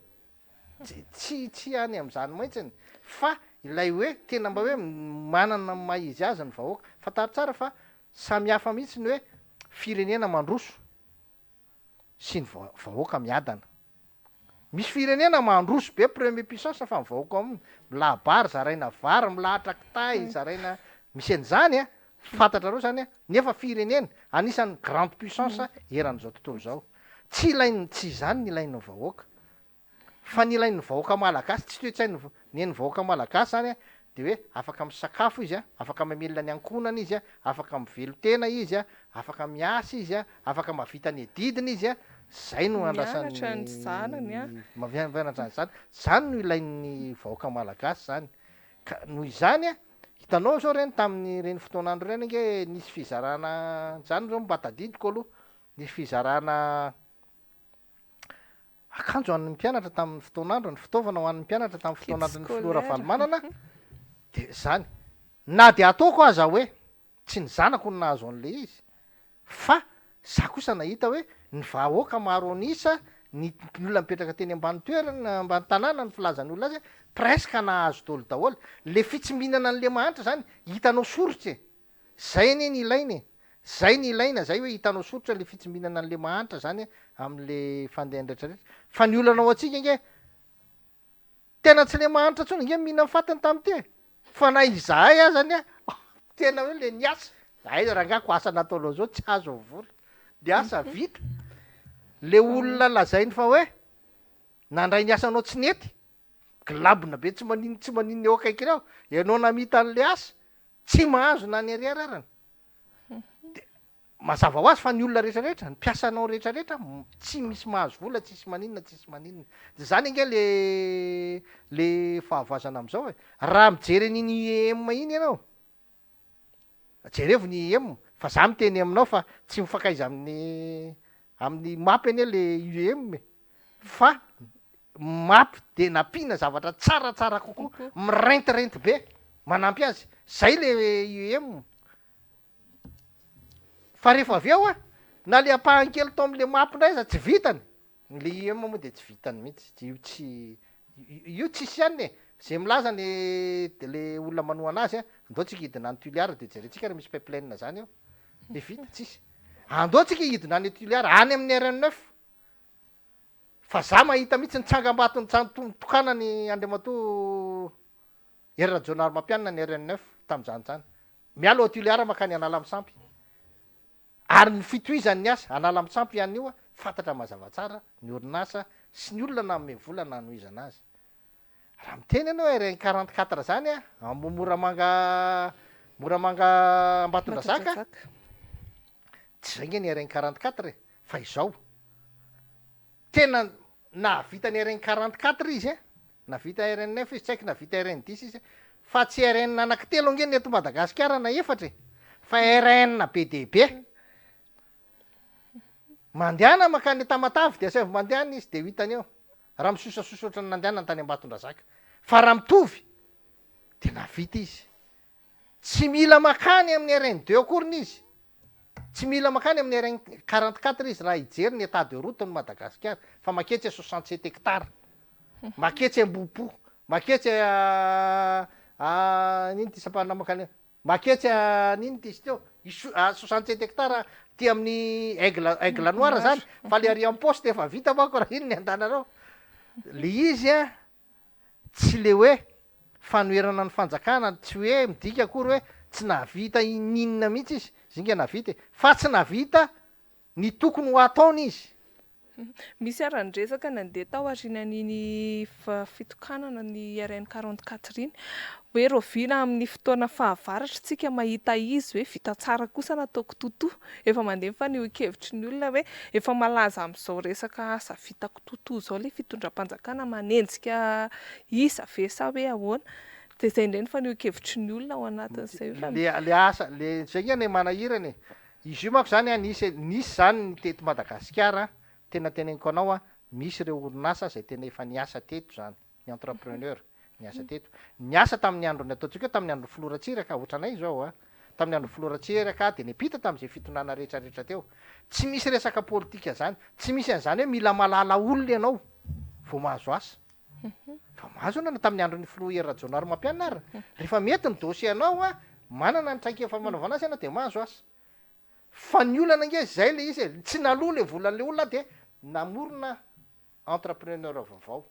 tsy any am'zany maitsiny fa ilay hoe tena mba hoe manana maizy azy ny vahoaka fatary tsara fa samy hafa mihitsy ny hoe firenena mandroso sy ny vahoaka miadana misy firenena mandroso be premier puissance fa mivahoaka aminy milabary zaraina vary milahatra kitay zaraina misy an'izany a fantatra reo zany a nefa firenena anisan'ny grande puissance eran'izao tontolo zao tsy ilainy tsy zany ny ilain'ny vahoaka fa ny ilain'ny vahoaka malagasy tsy toetsainy ny vahoaka malagasy zany a de hoe afaka misakafo izy a afaka mamelona ny ankonana izy a afaka mivelo tena izy a afaka miasa izy a afaka mavita ny edidina izy a zay no andrasan'ny zanany mavianatra ny zany no ilain'ny vahoaka malagasy zany ka noho izany a hitanao zao reny tamin'ny reny fotoanandro reny nge nisy fizarana zany zao mbatadidiko aloha nisy fizarana akanjo hoan'ny mpianatra tamin'ny fotoanandro ny fitaovana ho an'ny mpianatra tamin'ny fotoanandro ny filoha Ravalomanana de zany na de ataoko aza hoe tsy ny zanako ny nahazo an'le izy fa za kosa nahita hoe ny vahoaka maro anisa ny olona mipetraka teny ambany toerana ambany tanàna ny filazany olona azy presque nahazo dolo daholo le fitsimihinana an'le mahanitra zany hitanao soritra zay anie ny ilainy zay ny ilaina zay hoe hitanao soritra le fitsimihinana an'le mahanitra zany am'le fandehan rehetrarehetra fa ny olanao atsika nge tena tsy le mahanitra tsony nge mihina fatany tam'ty fa na izahay azany tena hoe le niasa ay rangako asa nataonao zao tsy azo vola de asa vita le olona lazainy fa hoe nandray ny asanao tsy nety glabona be tsy manino eo akaiky reo ianao namita an'le asa tsy mahazo na ny ariararana de mazava ho azy fa ny olona rehetrarehetra ny mpiasanao rehetrarehetra tsy misy mahazo vola tsisy maninona de zany nge le fahavazana am'izao hoe raha mijery an'iny em iny ianao jerevo ny em fa za miteny aminao fa tsy mifakaiza amin'ny mapy anie le UEM fa mapy de nampina zavatra tsaratsara kokoa mirentirety be manampy azy zay le UEM fa rehefa avy eo na le ampahankely tao am'le mapy ndray za tsy vitany le UEM moa de tsy vitany mihitsy io tsisy ihany zay milaza le olona manoa anazy andao tsika hidina ny tuliara de jerentsika misy pipeline zany eo de vita tsisy andao tsika hidina ny tuliara any amin'ny RN9 fa za mahita mihitsy nitsangam-batony tokanany Andriamatoa Rajonary Mampianina ny RN9 tam'zany mialo atuliara makany Anala Misampy ary ny fitohizany ny asa Anala Misampy ihany io fantatra mazava tsara ny orinasa sy ny olona nanome vola nanohizana azy raha miteny ianao RN 44 zany Moramanga Ambatondrazaka tsy zay nge ny RN 44 fa izao tena navita ny RN 44 izy navita RN 9 izy tsy haiko navita RN 10 izy fa tsy RN anankitelo nge ny eto Madagasikara na efatra fa RN be dehibe mandehana makany Tamatavy de asavy mandehana izy de hitany eo raha misosasosa ohatrany nandehana tany Ambatondrazaka fa raha mitovy de navita izy tsy mila makany amin'ny RN 2 akoriny izy tsy mila makany amin'ny RN 44 izy raha hijery ny état de route ny Madagasikara fa maketsy 67 hectares maketsy Ambopo maketsy nino ty sapana makany maketsy nino ty izy teo 67 hectares ty amin'ny aigle noir zany fa le ary am-poste efa vita mako raha iny ny andanareo le izy tsy le hoe fanoerana ny fanjakana tsy hoe midika akory hoe tsy navita ininona mihitsy izy zinga navita fa tsy navita ny tokony ho ataony izy misy aran-dresaka nandeha tao arinan'iny fitokanana ny RN 44 iny hoe roviana amin'ny fotoana fahavaratra tsika mahita izy hoe vita tsara kosa nataoko totoa efa mandeha fa ny kevitry ny olona hoe efa malaza am'izao resaka asa vitako totoa zao le fitondram-panjakana manenjika isa vesa hoe ahoana de zay indray fa ny kevitry ny olona ao anatin'izay le asa le zay nge ny manahirany izy io mako zany nisy zany ny teto Madagasikara tena teneniko anao misy ireo orinasa zay tena efa niasa teto zany ny entrepreneur niasa teto niasa tamin'ny andro ny ataontsika hoe tamin'ny andro Filoratsiraka ohatranay zao tamin'ny andro Filoratsiraka de nipita tam'izay fitonana rehetrarehetra teo tsy misy resaka politika zany tsy misy an'izany hoe mila malala olona ianao vao mahazo asa fa mahazo anao tamin'ny andro ny Filoha Rajonary Mampianara rehefa mety ny dossier anao manana ny traikefa fanaovana azy ianao de mahazo asa fa ny olana nge zay le izy tsy naloha le volan'le olona de namorona entrepreneur vaovao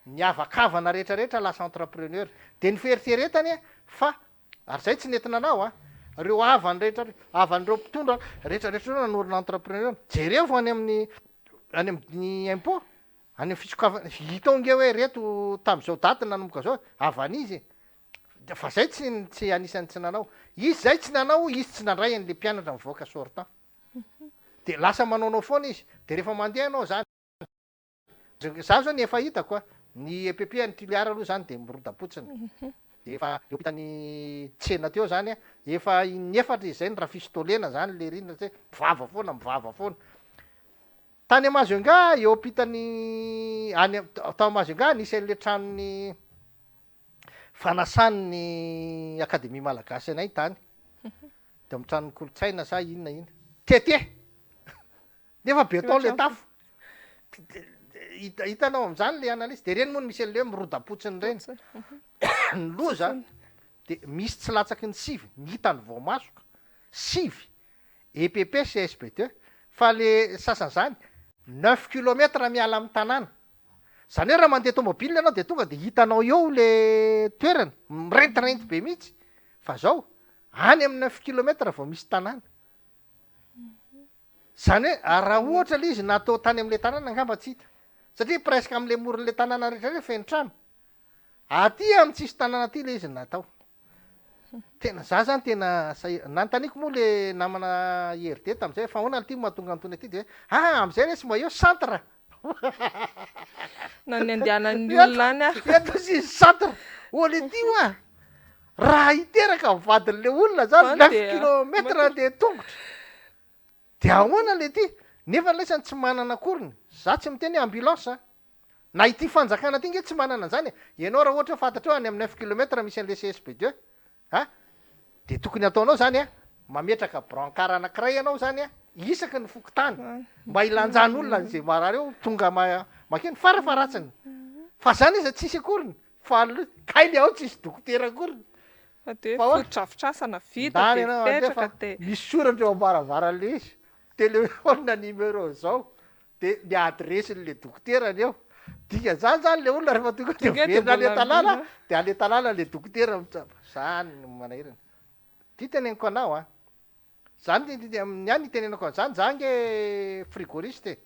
niavakavana rehetrarehetra lasa entrepreneur de ny fieritreretany fa ary zay tsy nentina anao reo avan'reo mpitondra rehetrarehetra nanorona entrepreneur jereo any amin'ny impôt any amin'ny fisokafana hitao nge hoe reto tam'izao daty nanomboka zao avan'izy fa zay tsy anisany tsy nanao izy zay tsy nanao izy tsy nandray an'le mpianatra mivoaka sortant de lasa manaonao foana izy de rehefa mandeha anao zany za zao ny efa hitako ny EPP ny tuliara aloha zany de mirodapotsiny de efa eopitany tsena teo zany efa inefatra izy zay ny raha fistolena zany le rindra tsy mivava foana tany Amazonga eopitany any tao Amazonga nisy an'le tranony fanasan'ny akademia malagasy anay tany de mitranony kolotsaina za inona tete nefa beton le tafo hitanao am'zany le analysy de reny moa misy an'le mirodapotsiny reny ny loza de misy tsy latsaky ny sivy ny hitany vao masoka sivy EPP CSP2 fa le sasan'zany 9 kilometra miala amin'ny tanàna zany hoe raha mandeha tomobile anao de tonga de hitanao eo le toerana mirentireny be mihitsy fa zao any amin'ny 9 kilometra vao misy tanàna zany hoe raha ohatra le izy natao tany am'le tanàna angamba tsy hita satria presque am'le moron'le tanàna rehetra fenitrano aty am tsisy tanàna aty le izy natao tena za zany tena nantaniko moa le namana ERD tam'izay fa hoana ty mahatonga antony aty de am'izay resy mba eo centre na ny andehanan'ny olona any eto sisy centre ole ty oa raha hiteraka vadin'le olona zany 9 kilometra de tongotra de ahoana le ty nefa lesany tsy manana akoriny za tsy miteny ambulance na ity fanjakana ty nge tsy manana an'zany ianao raha ohatra fantatra eo any amin'ny 9 kilometra misy an'le CSP2 de tokony ataonao zany mametraka brancard anankiray ianao zany isaky ny fokotany mba ilanjany olona zay marary eo tonga makeny farafaratsiny fa zany izy tsisy akoriny fa kaily ao tsisy dokotera akoriny fotodrafitrasana vita de mipetraka de misy soratra eo ambaravarale izy téléphone numéro zao de ny adresin'le dokoterany eo dika zany le olona rehefa tonga de verina le tanàna de ale tanàna le dokotera mitsapa zany manahirana ty teneniko anao zany ny any tenenako zany za nge frigoriste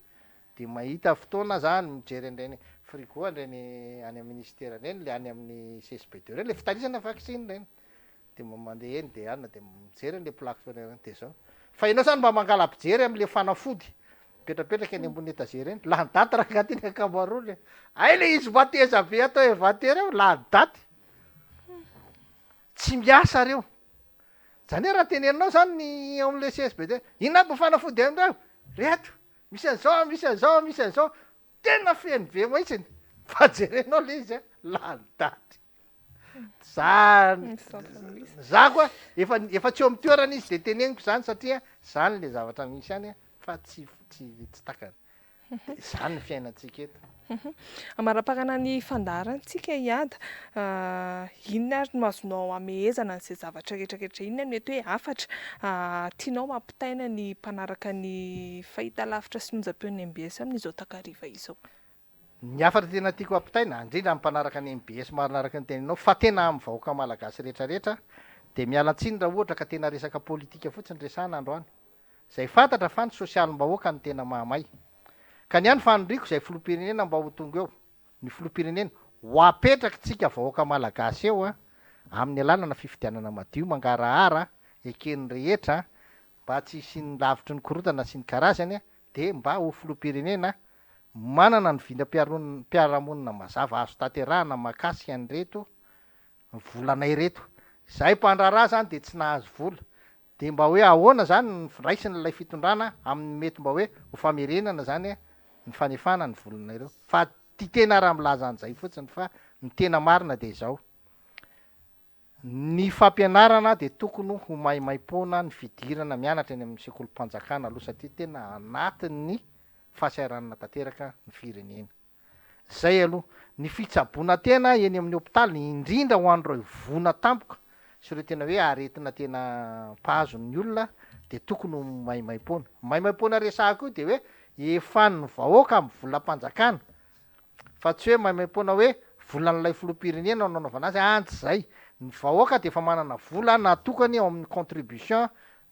de mahita fotoana zany mijery an'reny frigo an'reny any amin'ny ministère reny le any amin'ny CSP2 reny le fitarisana vaccine reny de mandeha eny de ana de mijery an'le plaque reny de zao fa ianao zany mba mangala ampijery am'le fanafody petrapetraka eny ambony etagera eny la daty raha gatiny akamarony ay le izy vateza be atao evater eo la daty tsy miasa reo zany hoe raha teneninao zany ny am'le CSP2 ina aby fanafody amindreo reto misy an'zao misy an'zao misy an'zao tena feny be mahitsiny fa jerenao le izy la daty zany za koa efa tsy eo amy toerana izy de teneniko zany satria zany le zavatra misy any fa tsy takany zany ny fiainatsika eto Amara-pakana ny fandaharantsika iada inona ary no azonao amehezana n'izay zavatra rehetrarehetra inona no mety hoe afatra tianao mampitaina ny mpanaraka ny fahitalavitra sy onjam-peon'ny MBS amin'izao takariva izao ny afatra tena tiako ampitaina indrindra ny mpanaraka ny MBS manaraka ny teninao fa tena amin'ny vahoaka malagasy rehetrarehetra de mialantsiny raha ohatra ka tena resaka politika fotsiny resana androany zay fantatra fa ny sosialim-bahoaka ny tena mahamay ka ny any fanondriko zay filoham-pirenena mba ho tonga eo ny filoham-pirenena ho apetraky tsika vahoaka malagasy eo amin'ny alalana fifidianana madio mangarahara ekeny rehetra mba tsy sy ny lavitry ny korotana sy ny karazany de mba ho filoham-pirenena manana ny vindam-piarahamonina mazava azo tanterahana makasika an'reto volanay reto zay mpandraraha zany de tsy nahazo vola de mba hoe ahoana zany ny raisiny lay fitondrana amin'ny mety mba hoe ho famerenana zany ny fanefana ny volanay reo fa ty tena raha milaza an'izay fotsiny fa ny tena marina de zao ny fampianarana de tokony ho maimaim-pona ny fidirana mianatra eny amin'ny sekolim-panjakana aloha satria tena anatin'ny fahasahiranana tanteraka ny firenena zay aloha ny fitsaboana tena eny amin'ny hopitaly indrindra ho an'ireo vona tampoka sy reo tena hoe aretina tena mpahazon'ny olona de tokony ho maimaim-pona resahako io de hoe efan'ny vahoaka amin'ny volam-panjakana fa tsy hoe maimaim-pona hoe volan'ilay filoham-pirenena anaovana azy antsy zay ny vahoaka de efa manana vola natokany ao amin'ny contribution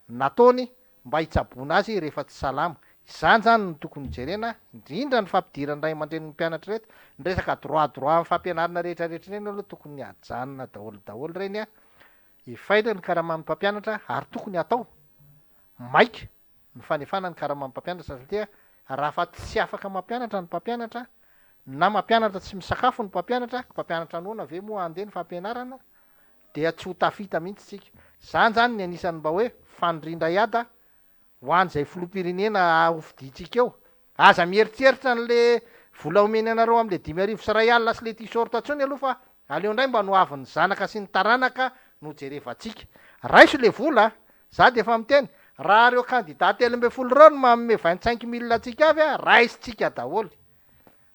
nataony mba hitsaboana azy rehefa tsy salama izany zany ny tokony jerena indrindra ny fampidirany ray aman-dreniny mpianatra reto ny resaka droit ny fampianarana rehetrarehetra reny aloha tokony ajanona daholo reny efaina ny karamamy mpampianatra ary tokony atao maika ny fanefana ny karamamy mpampianatra satria raha fa tsy afaka mampianatra ny mpampianatra na mampianatra tsy misakafo ny mpampianatra noana ve moa andeha ny fampianarana de tsy ho tafita mihitsy tsika zany zany ny anisan'ny mba hoe fanindrinda iada ho an'izay filoham-pirenena hofiditsika eo aza mieritseritra n'le vola omeny anareo am'le 5,000 sy 1 alina sy le t-shirt ntsony aloha fa aleo indray mba noavin'ny zanaka sy ny taranaka no jerevantsika raiso le vola za de efa miteny raha reo candidat 10 reo no manome 25 000 atsika avy a raisitsika daholy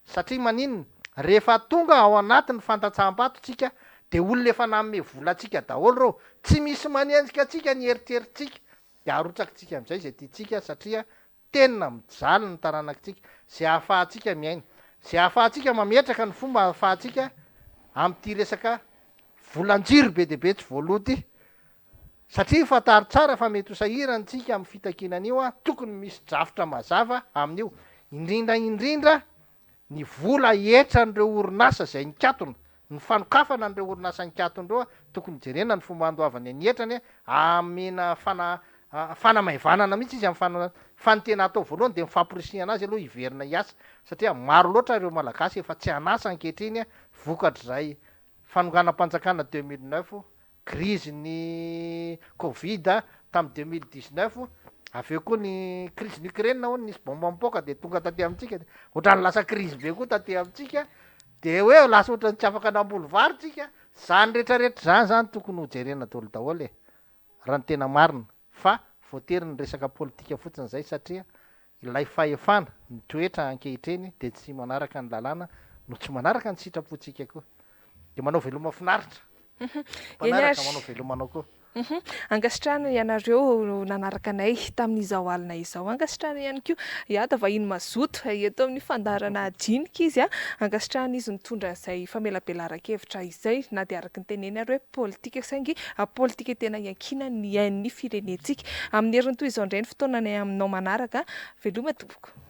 satria maninona rehefa tonga ao anatin'ny fantatsaham-bato tsika de olona efa nanome vola atsika daholo reo tsy misy manenjika atsika ny eritreritsika de arotsakitsika am'izay zay tiatsika satria tena mijaly ny taranakitsika zay ahafahantsika miaina zay ahafahantsika mametraka ny fomba ahafahantsika am'ty resaka volanjiry be debe tsy voalody satria fatary tsara fa mety ho sahiranytsika amin'ny fitakinan'io a tokony misy drafitra mazava amin'io indrindra ny vola etran'ireo orinasa zay nikatona ny fanokafana an'ireo orinasa nikatondreo a tokony jerena ny fomba andoavany any etrany amena fanamaivanana mihitsy izy amin'ny fanotena atao voalohany de mifampirisihana azy aloha hiverina hiasa satria maro loatra ireo malagasy efa tsy anasa ankehitriny vokatr' zay fanonganam-panjakana 2009 crise ny covid tamy 2019 aveo koa ny crise n'Ukraine ho nisy bomba mipoka de tonga taty amitsika ohatrany lasa crise be koa taty amitsika de hoe lasa ohatrany tsy afaka anambolo varitsika zany rehetrarehetra zany tokony ho jerena daholo daholo raha ny tena marina fa voatery ny resaka politika fotsiny zay satria ilay fahefana ny toetra ankehitreny de tsy manaraka ny lalàna no tsy manaraka ny sitrapotsika koa de manao veloma finaritra manaraka manao velomanao koa angasitrana ianareo nanaraka anay tamin'izao alina izao angasitrana ihany koa iada vahiny mazoto eto amin'ny fandarana jinika izy a angasitrana izy nitondra izay famelabelaran-kevitra izay na de araky ny teneny ary hoe politika saingy politika tena iankina ny firenentsika amin'ny herin'ny toy izao indray ny fotoananay aminao manaraka veloma tompoko